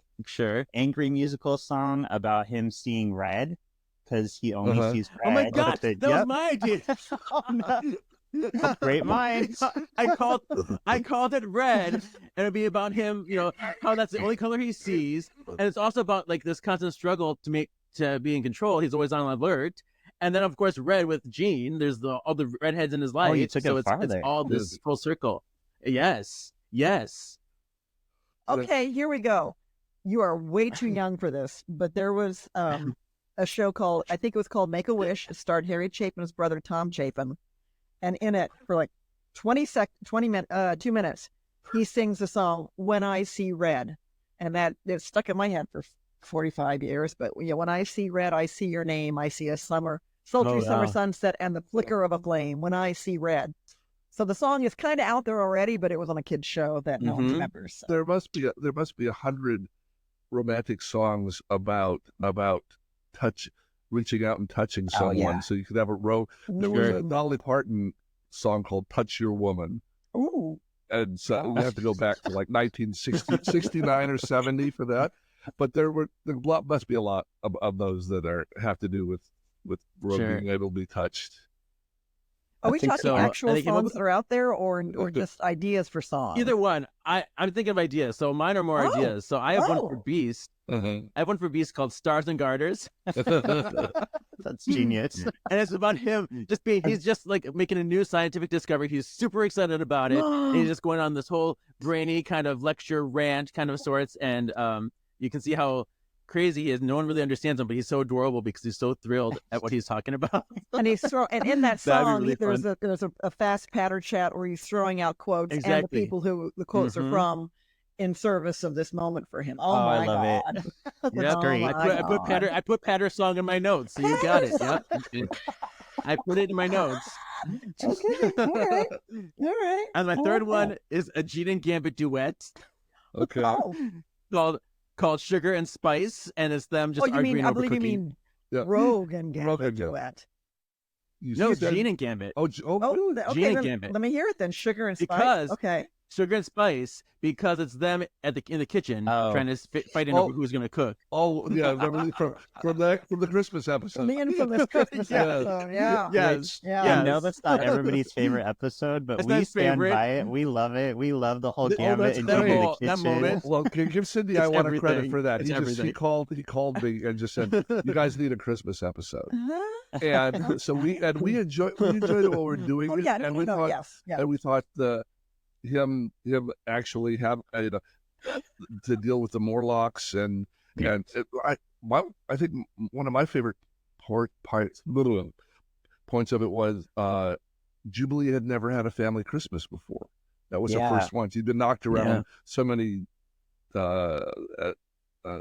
angry musical song about him seeing red because he only sees red. Oh my god, that was my idea. Oh, no. Great minds. I called it Red, and it'd be about him, how that's the only color he sees, and it's also about like this constant struggle to be in control. He's always on alert, and then of course Red with Jean. There's all the redheads in his life. Oh, you took it farther. It's all this full circle. Yes. Okay, here we go. You are way too young for this, but there was a show called, I think it was called Make a Wish. It starred Harry Chapin's brother Tom Chapin. And in it, for like 2 minutes, he sings the song "When I See Red," and that it's stuck in my head for 45 years. But when I see red, I see your name. I see a sultry summer sunset and the flicker of a flame. When I see red, so the song is kind of out there already, but it was on a kid's show that no one remembers. So. There must be 100 romantic songs about reaching out and touching someone, so you could have a row. There was a Dolly Parton song called "Touch Your Woman." Ooh. And so we have to go back to like 1969 or 70 for that. But there must be a lot of those that have to do with being able to be touched. Are we talking actual songs that are out there, or just ideas for songs? Either one. I'm thinking of ideas. So mine are more ideas. So I have one for Beast. I have one for Beast called "Stars and Garters." That's genius. And it's about him he's just like making a new scientific discovery. He's super excited about it. And he's just going on this whole brainy kind of lecture rant kind of sorts. And you can see how crazy he is. No one really understands him, but he's so adorable because he's so thrilled at what he's talking about. And and in that That'd be song, really fun. there's a fast patter chat where he's throwing out quotes and the Exactly. people who the quotes are from in service of this moment for him. Oh, I my love it. God. Yeah, Oh great. my I put God. I put Patter song in my notes, so you got it. Yep. I put it in my notes. Okay. All right. All right. And my I third like one that. is a Gene and Gambit duet Okay. Oh, called Sugar and Spice, and it's them just you arguing mean, I over believe you cooking. mean Yeah. Rogue and Rogue Gambit and Gambit. duet. You No, said- Gene and Gambit. Oh, Oh, Gene okay. and Then, Gambit. let me hear it then. Sugar and Spice. Because- Okay. Sugar and Spice, because it's them in the kitchen trying to fighting over who's going to cook. oh, yeah. Remember from the Christmas episode. The infamous Christmas Yeah. episode. Yeah. Yes. Yeah. I Yes. know that's not everybody's favorite episode, but It's we not stand favorite. by it. We love it. We love the whole Oh, Gambit that's and that Gene in the whole- that kitchen. moment. Well, give Cindy It's I want everything. credit for that. It's He everything. called me and just said, "You guys need a Christmas episode." Uh-huh. And so we enjoyed what we're doing. Oh, yeah. and we no, thought yes. Yeah. and we thought him actually have to deal with the Morlocks and I think one of my favorite points of it was Jubilee had never had a family Christmas before. That was her first one. She'd been knocked around so many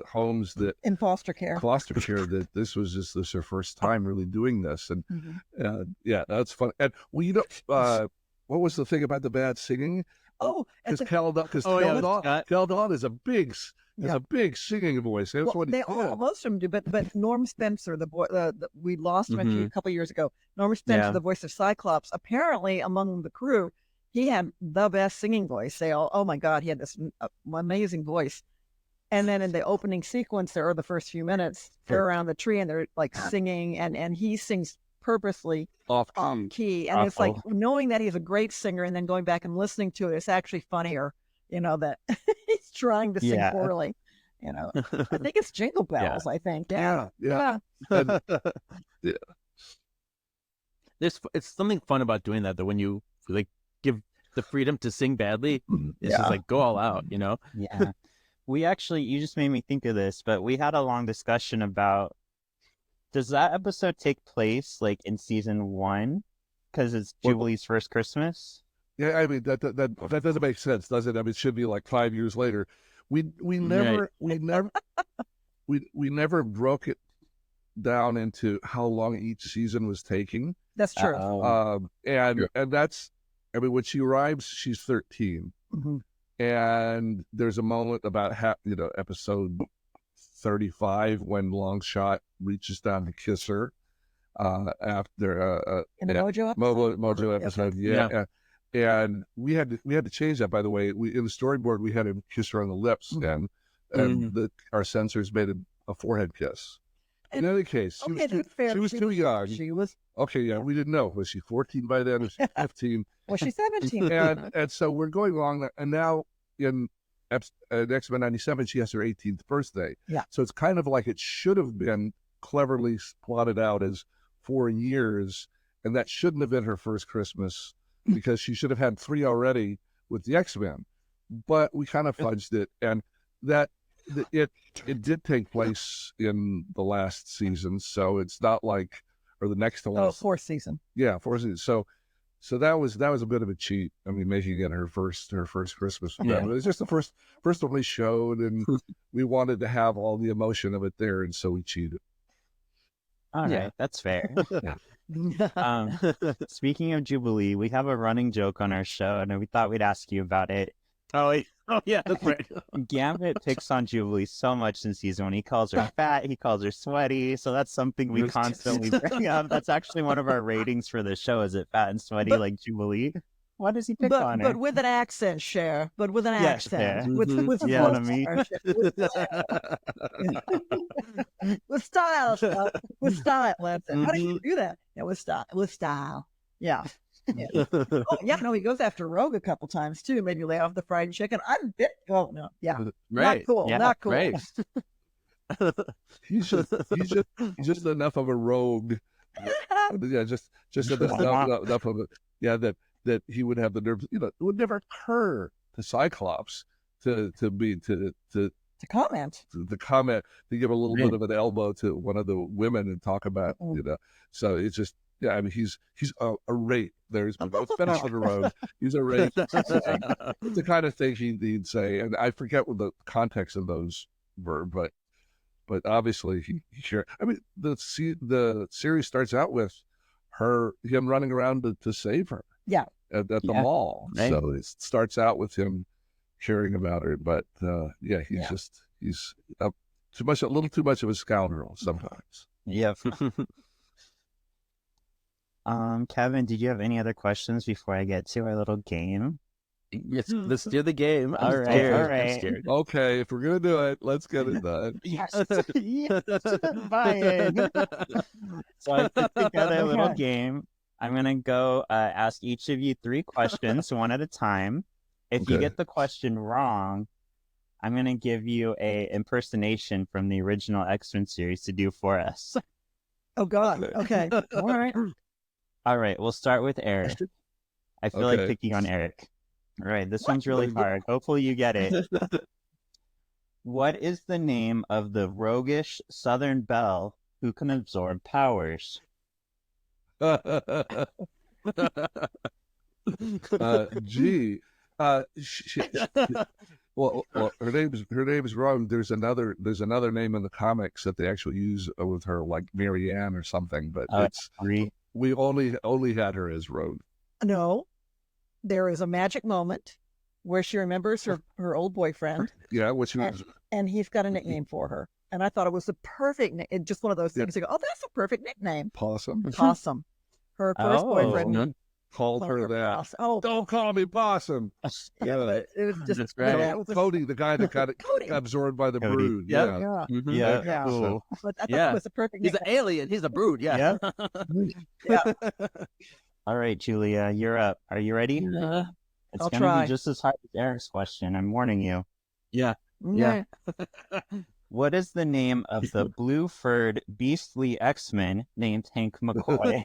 homes that In foster care. that this was her first time really doing this, and Mhm. yeah, that's fun. And well, what was the thing about the bad singing? Oh, Because and Cal Dawn is a big singing voice. That's what he did. most of them do, but Norm Spencer, the boy, we lost him a couple years ago. Norm Spencer, Yeah. the voice of Cyclops, apparently among the crew, he had the best singing voice. They all, oh my God, he had this amazing voice. And then in the opening sequence, there are the first few minutes, they're around the tree and they're like singing, and he sings purposely Off off key, and it's like knowing that he's a great singer and then going back and listening to it, it's actually funnier, that he's trying to sing poorly. I think it's Jingle Bells. I think. Yeah. It's something fun about doing that, though, when you like give the freedom to sing badly. It's just like go all out, Yeah. You just made me think of this, but we had a long discussion about, does that episode take place like in season 1? Because it's Jubilee's first Christmas? Yeah, I mean that doesn't make sense, does it? I mean, it should be like 5 years later. We never broke it down into how long each season was taking. That's true. And that's, I mean, when she arrives, she's 13. Mhm. And there's a moment about episode 35 when Longshot reaches down to kiss her after In the Mojo episode? Mojo episode, yeah. And we had to change that. By the way, in the storyboard we had him kiss her on the lips, and our censors made a forehead kiss. In any case, she was too young. She was. Okay, yeah, we didn't know. Was she 14 by then? Was she 15? Was she 17? and so we're going along, and now in X-Men 97, she has her 18th birthday. Yeah. So it's kind of like it should have been cleverly plotted out as 4 years, and that shouldn't have been her first Christmas because she should have had 3 already with the X-Men. But we kind of fudged it, and it did take place in the last season, so it's not like, or the next to last. Fourth season. Yeah, 4 seasons. So that was a bit of a cheat. I mean, making it her first Christmas with them. It was just the first one we showed, and we wanted to have all the emotion of it there, and so we cheated. All right, that's fair. Speaking of Jubilee, we have a running joke on our show, and we thought we'd ask you about it. Oh yeah, that's right. Gambit picks on Jubilee so much in season 1. He calls her fat, he calls her sweaty, so that's something we constantly bring up. That's actually one of our ratings for the show. Is it fat and sweaty like Jubilee? Why does he pick on her? But with an accent, Cher. But with an accent. Cher. With Yeah, what I mean? With style, with style. That's it. How do you do that? Yeah, with style. With style. Yeah. Yeah. Oh yeah, no, he goes after Rogue a couple times too. Maybe lay off the fried chicken. I'm bit. Oh no, yeah, Right. Not cool. Yeah, not cool. Right. He's just enough of a rogue. Yeah, just enough of it. Yeah, that he would have the nerves. It would never occur to Cyclops to To comment. The comment, to give a little bit of an elbow to one of the women and talk about, so it's just, yeah, I mean, he's a rate. It's been on the road. He's a rate. It's the kind of thing he'd say, and I forget what the context of those were, but obviously he shared. I mean, the series starts out with him running around to save her. Yeah. At the mall. Right. So it starts out with him caring about her, but he's a little too much of a scoundrel sometimes. Yep. Kevin, did you have any other questions before I get to our little game? Yes, let's do the game. All right. Okay, if we're gonna do it, let's get it done. Yes, buy-in. So I put together a little game. I'm gonna go ask each of you 3 questions, one at a time. If you get the question wrong, I'm gonna give you a impersonation from the original X-Men series to do for us. Oh God. Okay. All right. We'll start with Eric. I feel like picking on Eric. All right. This one's really hard. Hopefully you get it. What is the name of the roguish Southern belle who can absorb powers? Well, her name is wrong. There's another name in the comics that they actually use with her, like Mary Ann or something. But we only had her as Rogue. No, there is a magic moment where she remembers her old boyfriend. Yeah, which was, and he's got a nickname for her. And I thought it was the perfect just one of those things. You go, oh, that's a perfect nickname. Possum. Possum. Her first boyfriend called her that. Possum. Oh, don't call me Possum. Yeah, it was just Cody, the guy that got absorbed by the brood. Yeah. Cool. But I thought it was a perfect nickname. He's an alien. He's a brood. Yeah. All right, Julia, you're up. Are you ready? It's I'll gonna try. be just as hard as Eric's question. I'm warning you. Yeah. What is the name of the blue-furred beastly X-Men named Hank McCoy?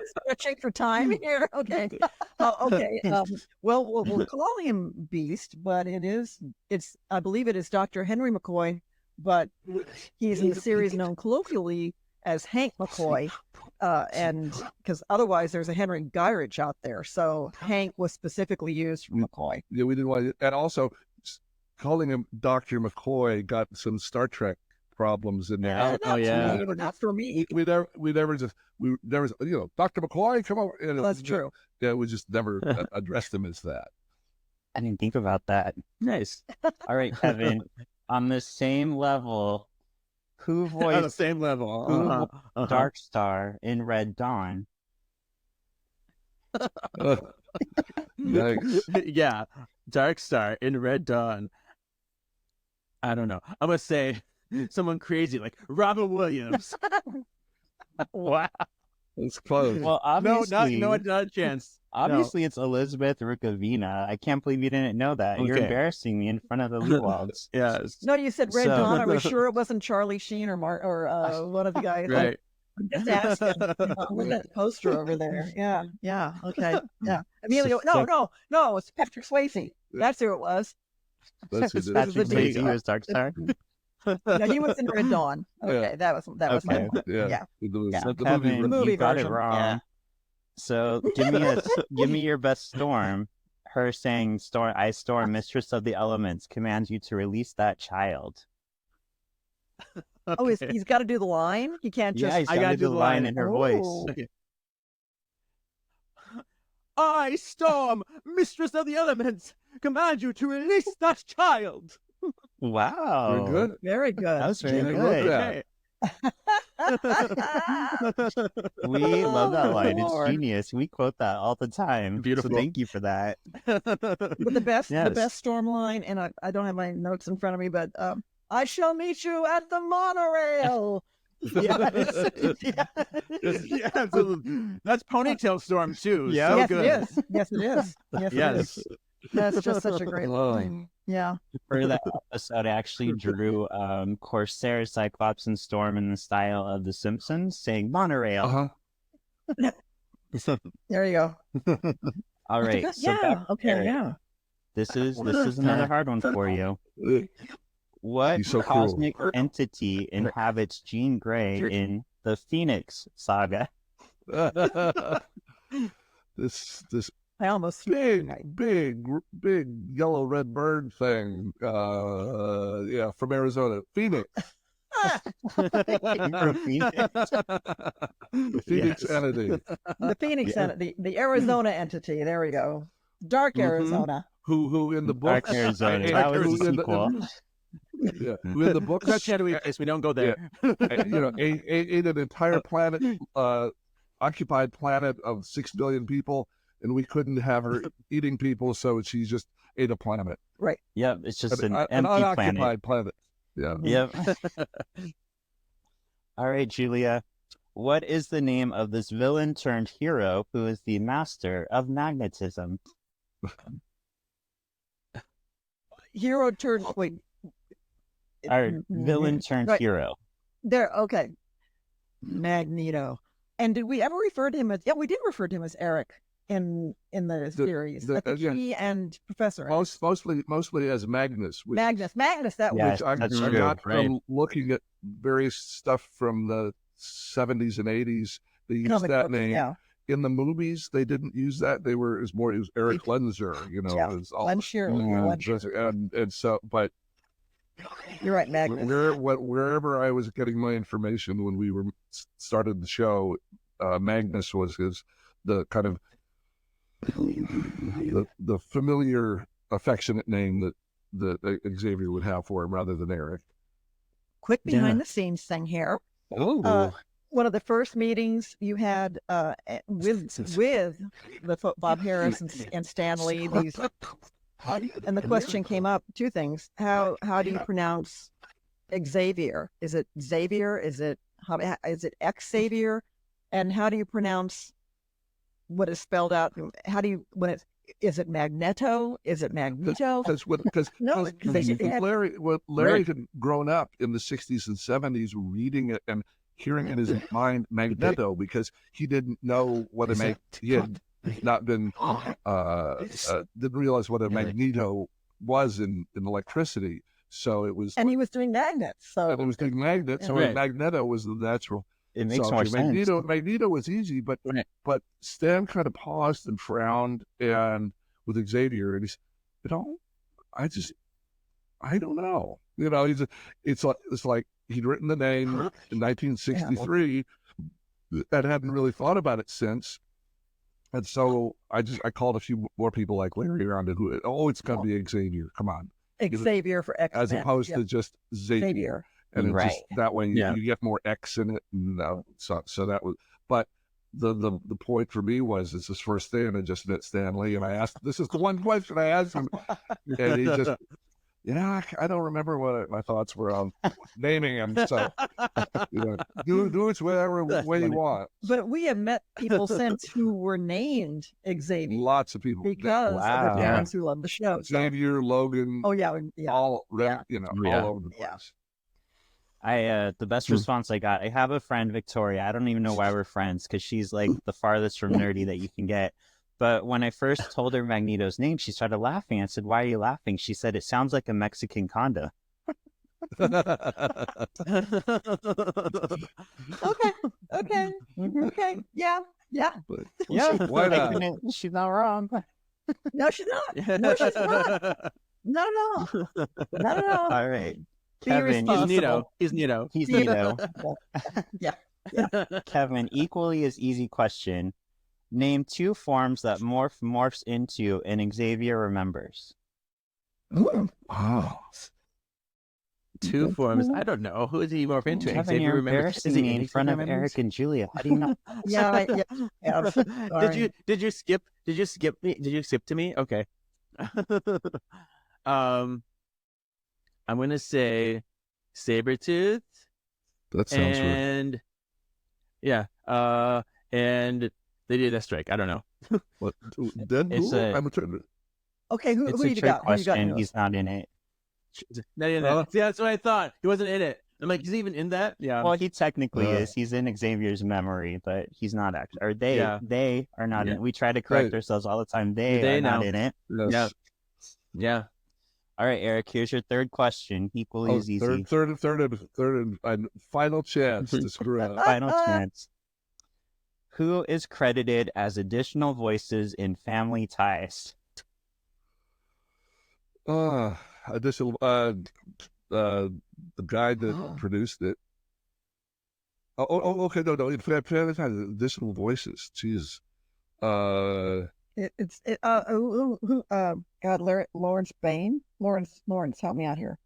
Stretching for time here. Okay. Okay. Well, we'll call him Beast, but I believe it is Dr. Henry McCoy, but he's in the series known colloquially as Hank McCoy, and because otherwise there's a Henry Gyrich out there. So Hank was specifically used for McCoy. Yeah, we didn't want it. And also calling him Dr. McCoy got some Star Trek problems in there. Not for me. We never, Dr. McCoy, come over. That's true. Yeah, we just never addressed him as that. I didn't think about that. Nice. All right, Kevin. On the same level, who voiced on the same level? Dark Star in Red Dawn? Yeah, Dark Star in Red Dawn. I don't know. I'm gonna say someone crazy like Robin Williams. Wow, it's close. Well, obviously, not a chance. Obviously, it's Elizabeth Rukavina. I can't believe you didn't know that. You're embarrassing me in front of the Lewalds. Yes. No, you said Red Dawn. Are we sure it wasn't Charlie Sheen or one of the guys? Right. Just asking. Look at that poster over there. Yeah. Okay. Yeah. Emilio. No. It's Patrick Swayze. That's who it was. That's Patrick Swayze was Dark Star. No, he was in Red Dawn. Okay, that was my one. Yeah. So Kevin, you got it wrong. Yeah. So give me your best storm. Her saying, Storm, mistress of the elements, commands you to release that child. Okay. Oh, he's got to do the line? He can't just... Yeah, he's got to do the line in her voice. Okay. I, Storm, mistress of the elements, command you to release that child. Wow. Very good. Very good. That was very good. Okay. We love that line. It's genius. We quote that all the time. Beautiful. So thank you for that. But the best storm line, and I don't have my notes in front of me, but I shall meet you at the monorail. Yes. That's Ponytail Storm too. Yeah. So Yes, good. it is. Yes, it is. Yes, it is. That's just such a great line. Yeah. For that episode, I actually drew Corsair, Cyclops, and Storm in the style of The Simpsons, saying monorail. There you go. All right. Okay. Yeah. This is another hard one for you. What He's so cruel. cosmic entity inhabits Jean Grey in the Phoenix Saga? This I almost big yellow red bird thing. Yeah, from Arizona, Phoenix. You're a Phoenix. The Phoenix Yes. entity. the Phoenix Yeah. entity, the Arizona entity. There we go. Dark Arizona. Who in the book? Dark Arizona. Ate- That was who the in sequel. Yeah, who in the book? That's shadowy place. We don't go there. Ate an entire planet, occupied planet of 6 billion people, and we couldn't have her eating people, so she just ate a planet. Right. Yep, it's just an An empty unoccupied planet. planet. Yeah. Yep. All right, Julia. What is the name of this villain turned hero who is the master of magnetism? Hero turned. Wait. Our villain turned Right. hero. There. Okay. Magneto. And did we ever refer to him as? Yeah, we did refer to him as Eric in the series. I think he and Professor X. Mostly as Magnus. Which, Magnus. That Yes, which I that's I true, got right. from looking at various stuff from the 70s and 80s. They used comic that book, name. Yeah. In the movies, they didn't use that. It was Eric Lenzer, Yeah. it was all, Len Shear- and so, but You're right, Magnus. wherever I was getting my information when we started the show, Magnus was the kind of the familiar, affectionate name that Xavier would have for him rather than Eric. Quick Yeah. behind the scenes thing here. Oh, One of the first meetings you had with Bob Harris and Stan Lee, and the question came up: two things. How do you pronounce Xavier? Is it Xavier? Is it X-Xavier? And how do you pronounce what is spelled out? Is it Magneto? Is it Magneto? Because No, because they had- Larry had grown up in the 60s and 70s reading it and hearing in his mind Magneto, because he didn't know what he had not been didn't realize what a magneto was in electricity. So it was, and he was doing magnets. So and it was doing magnets. So Right. Magneto was the natural. it makes So, more okay, sense. Magneto was easy, but Right. but Stan kind of paused and frowned, and with Xavier, and he said, I don't know. It's like he'd written the name in 1963 and hadn't really thought about it since. And so I called a few more people like Larry around it it's going to be Xavier. Come on. Xavier for X-Men. As opposed to just Xavier. Xavier. And Right. it's just that way Yeah. you get more X in it. So that was, but the point for me was it's his first day, and I just met Stan Lee, and I asked, this is the one question I asked him, and he just, I don't remember what my thoughts were on naming him. So do it whatever way you want. But we have met people since who were named Xavier Lots of people. because of Wow. the fans who love the show. So- Xavier, Logan, Oh yeah. all Yeah. Yeah. all over the Yeah. place. The best response I got, I have a friend, Victoria. I don't even know why we're friends, because she's like the farthest from nerdy that you can get. But when I first told her Magneto's name, she started laughing. I said, "Why are you laughing?" She said, "It sounds like a Mexican conda." Okay. Okay. Yeah. But Yeah, why not? She's not wrong. No, she's not. No, she's not. No. All right, Be Kevin. responsible. He's Nito. He's Nito. Yeah. Kevin, equally as easy question. Name two forms that morphs into and Xavier remembers. Oh. Two forms. I don't know. Who is he morph into? Kevin, Xavier you're remembers. embarrassing Is it me in anything front he of remembers? Eric and Julia. How do you know? Yeah. Sorry. Did you skip me? Did you skip to me? Okay. I'm gonna say Sabretooth That sounds right. and and they did a strike. I don't know. What? Deadpool? It's a- I'm trying Okay. Who It's do a you trick got? Who you got? question. He's not in it. No. See, that's what I thought. He wasn't in it. I'm like, is he even in that? Yeah. Well, he technically Uh. is. He's in Xavier's memory, but he's not actually. Or they are not in Yeah. it. We try to correct Right. ourselves all the time. They They are not know. in it. Yes. Yeah. Yeah. All right, Eric, here's your third question. Equally as easy. Third, and final chance to screw up. Final chance. Who is credited as additional voices in Family Ties? Additional, the guy that produced it. Okay, no, in fact, it has additional voices. Jeez. Lawrence Bain. Lawrence, help me out here.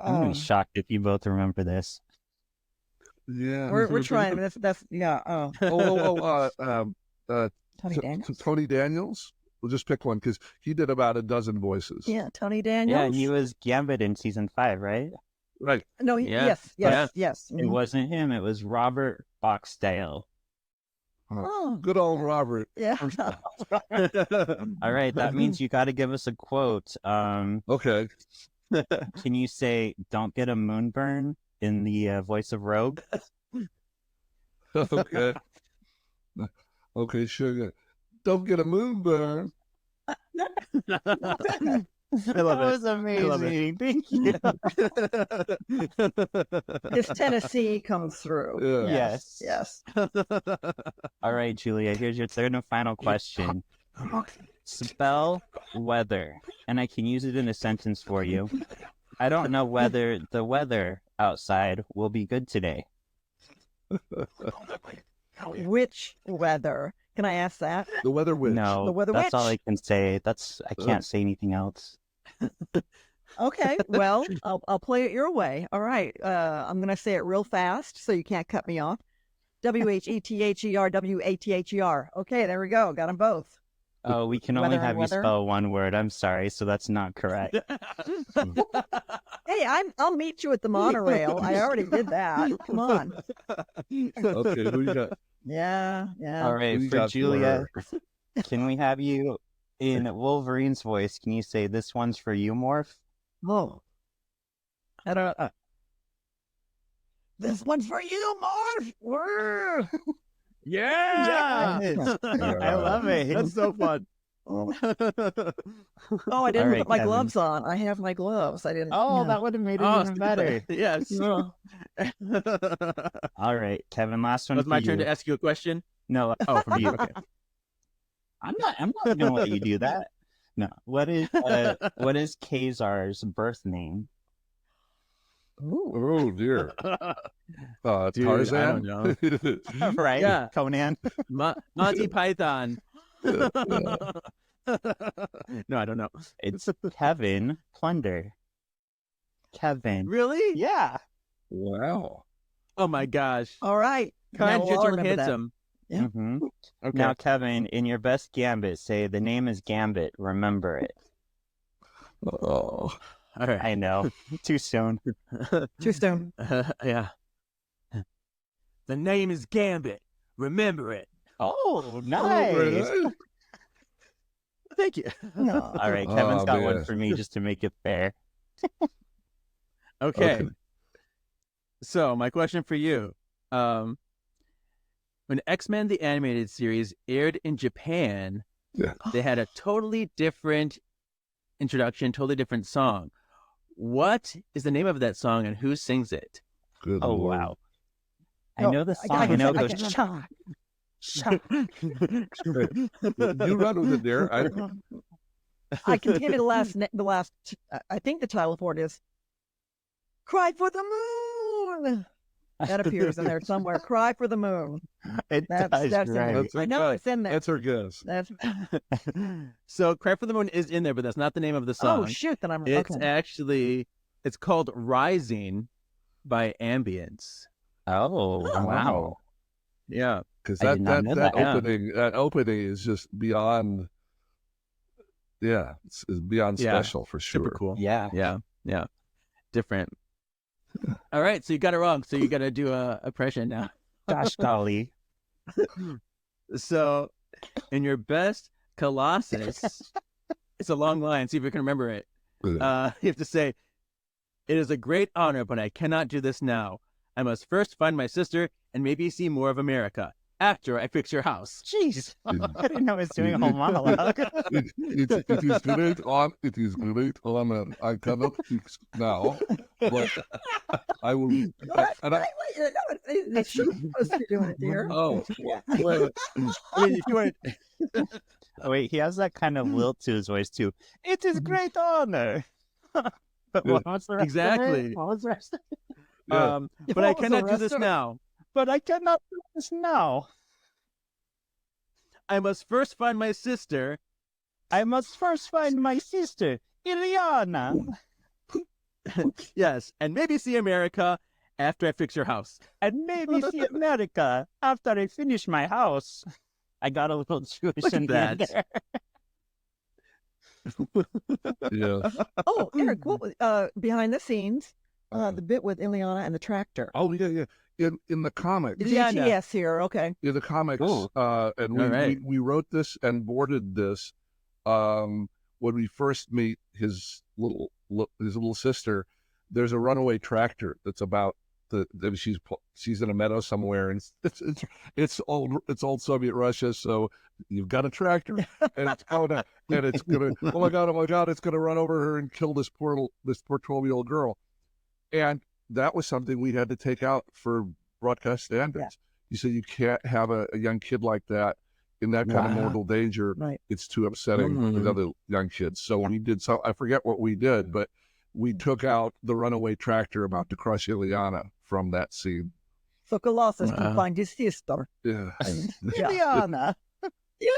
I'm gonna be shocked if you both remember this. Yeah. We're trying. That's yeah. Tony Daniels. Tony Daniels. We'll just pick one because he did about a dozen voices. Yeah, Tony Daniels. Yeah, he was Gambit in season 5, right? Right. No, yes. It wasn't him. It was Robert Boxdale. Good old Robert. Yeah. All right, that means you got to give us a quote. Okay. Can you say "Don't get a moonburn" in the voice of Rogue? Okay. Okay, sugar. Don't get a moonburn. I love That was amazing. Thank you. His Tennessee comes through. Yeah. Yes. All right, Julia, here's your third and final question. Spell weather, and I can use it in a sentence for you. I don't know whether the weather outside will be good today. Which weather? Can I ask that? The weather witch. No, The weather that's all witch. I can say. I can't say anything else. Okay. Well, I'll play it your way. All right. I'm gonna say it real fast so you can't cut me off. WHETHER, WATHER. Okay, there we go. Got them both. Oh, we can Weather only and have you weather? spell one word. I'm sorry, so that's not correct. Hey, I'll meet you at the monorail. I already did that. Come on. Okay, who you got? Yeah. All right, We for got Julia, can we have you in Wolverine's voice? Can you say this one's for you, Morph? Oh. I don't. This one's for you, Marv. Woo! Yeah. I love it. That's so fun. Oh, I didn't All right, put my Kevin. gloves on. I have my gloves. I didn't. Oh, yeah. that would have made it Oh, even better. Yes. No. All right, Kevin, last one Was for my you. turn to ask you a question? No, Oh, for you. Okay. I'm not gonna let you do that. No. What is Kazar's birth name? Oh dear. Dude, Tarzan. I don't know. Right? Yeah. Conan. Monty Python. No, I don't know. It's Kevin Plunder. Kevin. Really? Yeah. Wow. Oh my gosh. All right. Kind, Now I'll gentle, remember that. handsome. Yeah. hmm Okay. Now, Kevin, in your best Gambit, say the name is Gambit. Remember it. Oh. All right. I know. Too soon. Too soon. Yeah. The name is Gambit. Remember it. Oh, Nice. Thank you. No. All right, Kevin's got one man. for me just to make it fair. Okay. Okay. So my question for you, when X-Men the Animated Series aired in Japan, Yeah. they had a totally different introduction, totally different song. What is the name of that song and who sings it? Good Oh, Lord. wow. No, I know the song. I I know can it goes, cha. You run with it there. I can give you the last. I think the title for it is "Cry for the Moon." That appears in there somewhere. "Cry for the Moon." it That's does, in right. there. That's I know right. it's in there. That's her guess. That's So Cry for the Moon is in there, but that's not the name of the song. oh shoot! Then I'm It's okay. actually, it's called Rising by Ambience. Oh, wow. Yeah. Because I did not know that. Yeah. opening is just beyond. Yeah, it's beyond Yeah. special for sure. Super cool. Yeah. Yeah. Different. All right. So you got it wrong. So you got to do a impression now. Gosh golly. So in your best Colossus, it's a long line. See if you can remember it. You have to say, "It is a great honor, but I cannot do this now. I must first find my sister and maybe see more of America. after I fix your house. Jeez, I didn't know I was doing a whole monologue. It is great honor. I cannot fix now, but I will. And I, They should supposed to be doing it, dear. oh, Wait. I mean, if you want, Oh, wait, he has that kind of lilt to his voice too. It is great honor. But what was the rest Exactly. of it? What was the rest of it? yeah. but I What was the cannot do rest this of it? now. But I cannot do this now. I must first find my sister. I must first find my sister, Ileana, Yes, and maybe see America after I fix your house. and maybe see America after I finish my house. I got a little Jewish Look in at the end that. there. Yeah. Oh, Eric, what was behind the scenes? The bit with Ileana and the tractor. Oh, yeah. In the comics, Ileana. DTS here, okay. in the comics, Oh. and we, All right. we wrote this and boarded this when we first meet his little sister. There's a runaway tractor that's about she's in a meadow somewhere, and it's old Soviet Russia. So you've got a tractor, and it's going to, and it's gonna, oh my god, it's gonna run over her and kill this poor 12-year-old girl. And that was something we had to take out for broadcast standards. You said you can't have a young kid like that in that kind of Wow. mortal danger. Right. It's too upsetting with other young kids. So we did I forget what we did, but we took out the runaway tractor about to crush Ileana from that scene. So Colossus can Wow. find his sister. Yeah. Yeah. Ileana.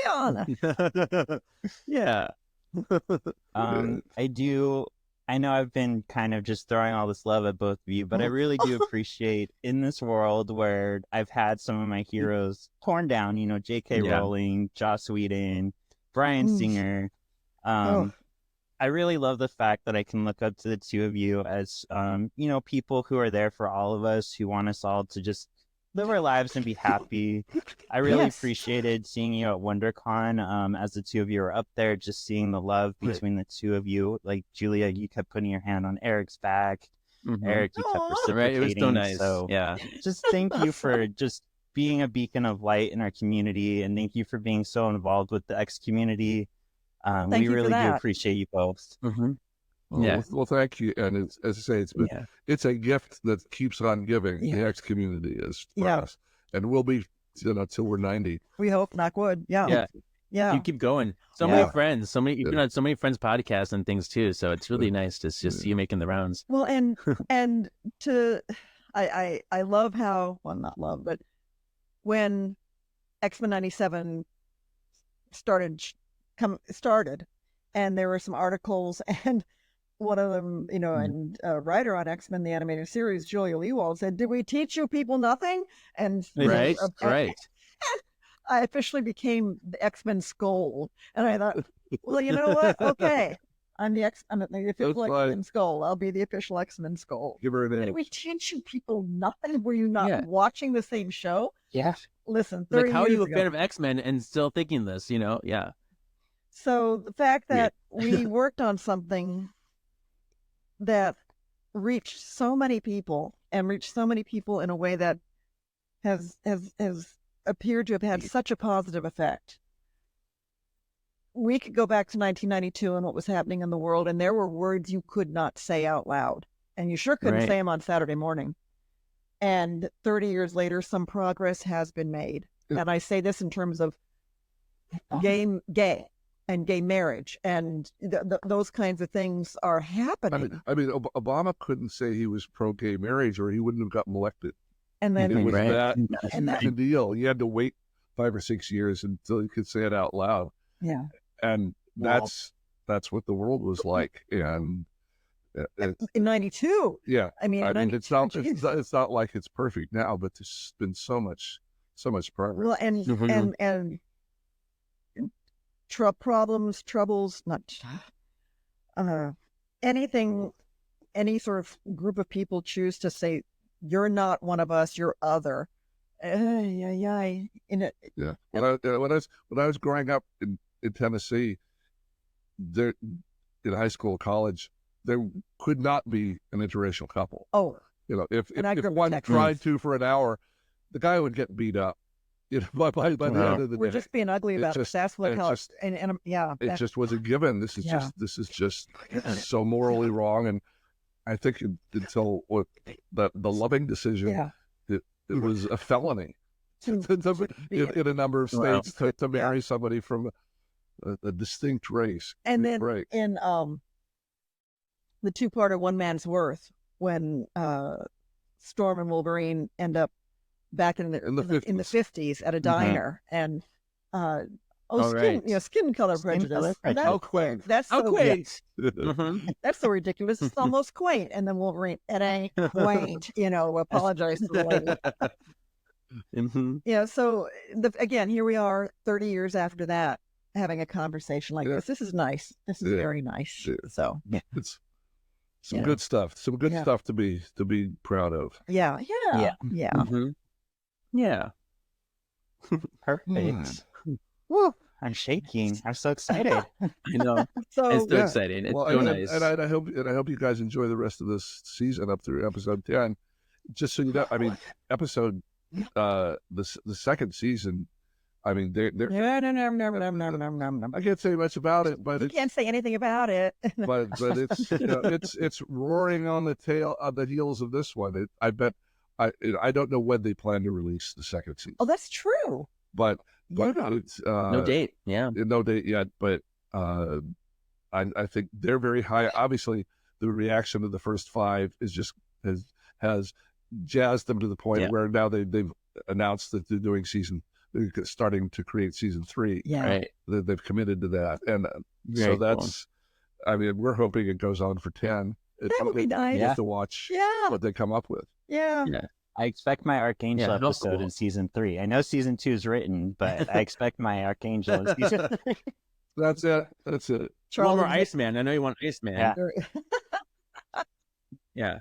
Ileana. Yeah. I know I've been kind of just throwing all this love at both of you, but I really do appreciate in this world where I've had some of my heroes torn down, J.K. Yeah. Rowling, Joss Whedon, Bryan Mm. Singer. I really love the fact that I can look up to the two of you as, people who are there for all of us, who want us all to just live our lives and be happy. I really Yes. appreciated seeing you at WonderCon as the two of you were up there, just seeing the love Right. between the two of you. Like, Julia, you kept putting your hand on Eric's back. Mhm. Eric, you kept Aw. reciprocating. Right, it was so nice. So Yeah. just thank you for just being a beacon of light in our community, and thank you for being so involved with the X community. Thank We you for really do that. appreciate you both. Mhm. Well, Yeah. well, thank you. And as I say, Yeah. it's a gift that keeps on giving. Yeah. The X community is for Yeah. us, and we'll be, till we're 90. We hope, knock wood. Yeah. Yeah. Yeah. You keep going. So Yeah. many friends. You've been on so many friends' podcasts and things too. So it's really nice to just see you making the rounds. Well, and I love how, well, not love, but when X-Men 97 started, and there were some articles, and one of them, and a writer on X-Men the animated series, Julia Lewald, said, "Did we teach you people nothing?" And Right. Right. I officially became the X-Men Skull, and I thought, well, you know what? Okay, I'm the official That's fine. X-Men Skull. I'll be the official X-Men Skull. Give her an Did inch. we teach you people nothing? Were you not Yeah. watching the same show? Yeah. Listen, 30 Like, how are years you a ago. fan of X-Men and still thinking this? Yeah. So the fact Yeah. that we worked on something that reached so many people and reached so many people in a way that has appeared to have had such a positive effect. We could go back to 1992 and what was happening in the world, and there were words you could not say out loud, and you sure couldn't Right. say them on Saturday morning. And 30 years later, some progress has been made. Yeah. And I say this in terms of gay and gay marriage, and those kinds of things are happening. I mean, Obama couldn't say he was pro-gay marriage, or he wouldn't have gotten elected. And then It was Right. that and that, the deal. You had to wait 5 or 6 years until you could say it out loud, yeah. and Wow. that's what the world was like. And In 92, yeah, I mean, I mean, it's not geez. like it's perfect now, but there's been so much progress. Well, and Mhm. troubles, not anything, any sort of group of people choose to say, "You're not one of us, you're other." In it, Yeah. When I was growing up in Tennessee, there in high school, college, there could not be an interracial couple. oh, If And I grew up in one Texas. tried to for an hour, the guy would get beat up. by the Wow. end of the We're day, just being ugly It's about just- that's what it's how just- and yeah. it just was a given. This is Yeah. just so morally wrong, and I think until the loving decision, Yeah. it was a felony To- in a number of Wow. states to marry somebody from a distinct race. And then Right. in the two-parter One Man's Worth, when Storm and Wolverine end up back in the In the 50s at a diner, and Oh, skin right. skin color Skin prejudice. color And prejudice. How quaint. that's How so quaint. Mm-hmm. Mhm. that's so ridiculous. It's almost quaint. And then Wolverine, it ain't quaint. Apologize to the lady. Mhm. Yeah. So again, here we are, 30 years after that, having a conversation like Yeah. this. This is nice. This is Yeah. very nice. Yeah. So It's some Yeah. good stuff. Some good Yeah. stuff to be proud of. yeah. Yeah. Mhm. Yeah. Perfect. Woo! I'm shaking. I'm so excited. I know. So It's so Yeah. exciting. It's Well, so and, nice. and I hope you guys enjoy the rest of this season up through episode 10. Just so you know, I mean, episode the second season. I mean, they're I can't say much about it, but you it's can't say anything about it. but it's it's roaring on the heels of this one. I bet I don't know when they plan to release the second season, Oh, that's true. but Yeah. it's No date. Yeah. no date yet. But I think they're very high. Obviously, the reaction to the first 5 is just has jazzed them to the point Yeah. where now they've announced that they're starting to create season 3. Yeah. Right. They've committed to that, and Very so that's. I mean, we're hoping it goes on for 10. That would be nice. Yeah. Just to watch Yeah. what they come up with. Yeah. Yeah. I expect my Archangel Yeah, no, episode cool. in season 3. I know season 2 is written, but I expect my Archangel in season 3. That's it. That's it. One Charles, more Iceman. I know you want Iceman. Yeah. Yeah.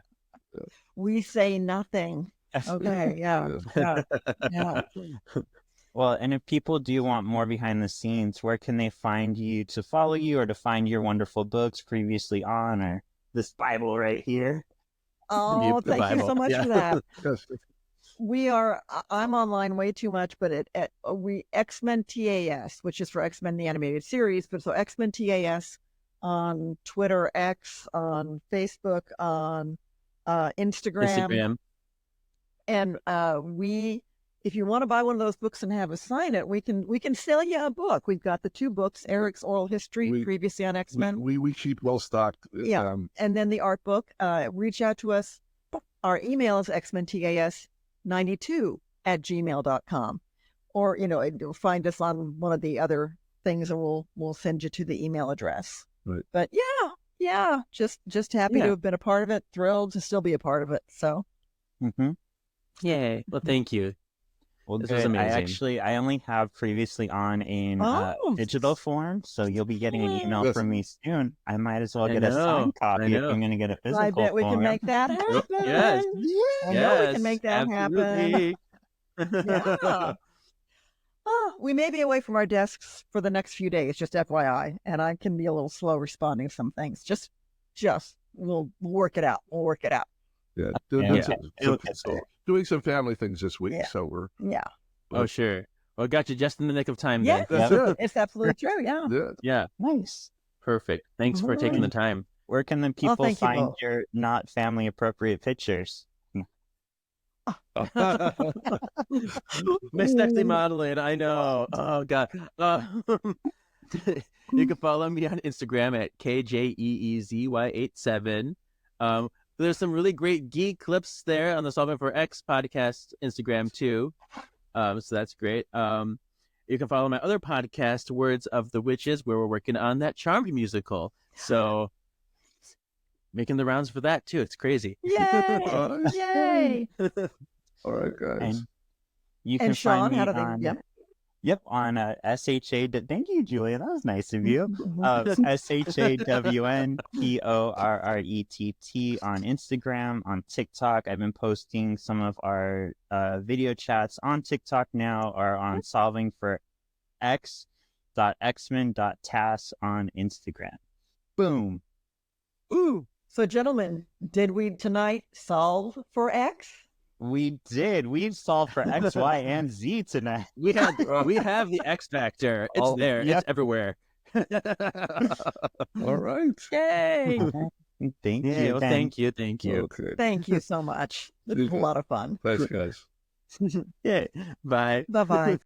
we say nothing. Okay. Yeah. Yeah. Yeah. Well, and if people do want more behind the scenes, where can they find you to follow you or to find your wonderful books previously on, or this Bible right here? Oh, The thank you so Bible. much Yeah. for that. Yes. I'm online way too much, but we X-Men TAS, which is for X-Men the Animated Series, but so X-Men TAS on Twitter, X, on Facebook, on Instagram. And if you want to buy one of those books and have us sign it, we can sell you a book. We've got the 2 books, Eric's Oral History, previously on X-Men. We keep well stocked. Yeah. And then the art book. Reach out to us. Our email is xmentas92@gmail.com. Or, you'll find us on one of the other things and we'll send you to the email address. Right. But yeah, just happy Yeah. to have been a part of it. Thrilled to still be a part of it. So Mm-hmm. Yay. Well, thank you. Well, This was good. amazing. I only have previously on in Oh. digital form, so you'll be getting an email Yes. from me soon. I might as well I get a know, signed copy I if know. I'm going to get a physical I bet we can form. make that happen. Yes. I know we can make that happen. absolutely. Yeah. We may be away from our desks for the next few days, just FYI, and I can be a little slow responding to some things. Just we'll work it out. We'll work it out. Yeah. Yeah. Doing some family things this week, Yeah. so we're Yeah. Oh, sure. Well, got you just in the nick of time Yeah. then. that's it. It's absolutely true. Yeah. Yeah. Yeah. Nice. Perfect. Thanks for taking the time. Where can the people thank you find both. your not family appropriate pictures? Miss Sexy Modeling, I know. Oh, God. You can follow me on Instagram at KJEEZY87. There's some really great geek clips there on the Solving for X podcast Instagram, too. So that's great. You can follow my other podcast, Words of the Witches, where we're working on that Charmed musical. So making the rounds for that, too. It's crazy. Yay! Yay! All right, guys. And you And can Shawn, find me how do they? on, Yep. Yep, on SHA. Thank you, Julia. That was nice of you. Mm-hmm. SHAWNPORRETT on Instagram, on TikTok. I've been posting some of our video chats on TikTok now, or on solving for x.xmen.tas on Instagram. Boom. Ooh. So, gentlemen, did we tonight solve for X? We did. We solved for X, Y, and Z tonight. We have the X Factor. It's Oh, there. yeah. It's everywhere. All right. Yay! Thank Yeah, you. well, Ken. thank you. Okay. Thank you so much. It's a lot of fun. Thanks, guys. Yeah. Bye. Bye bye.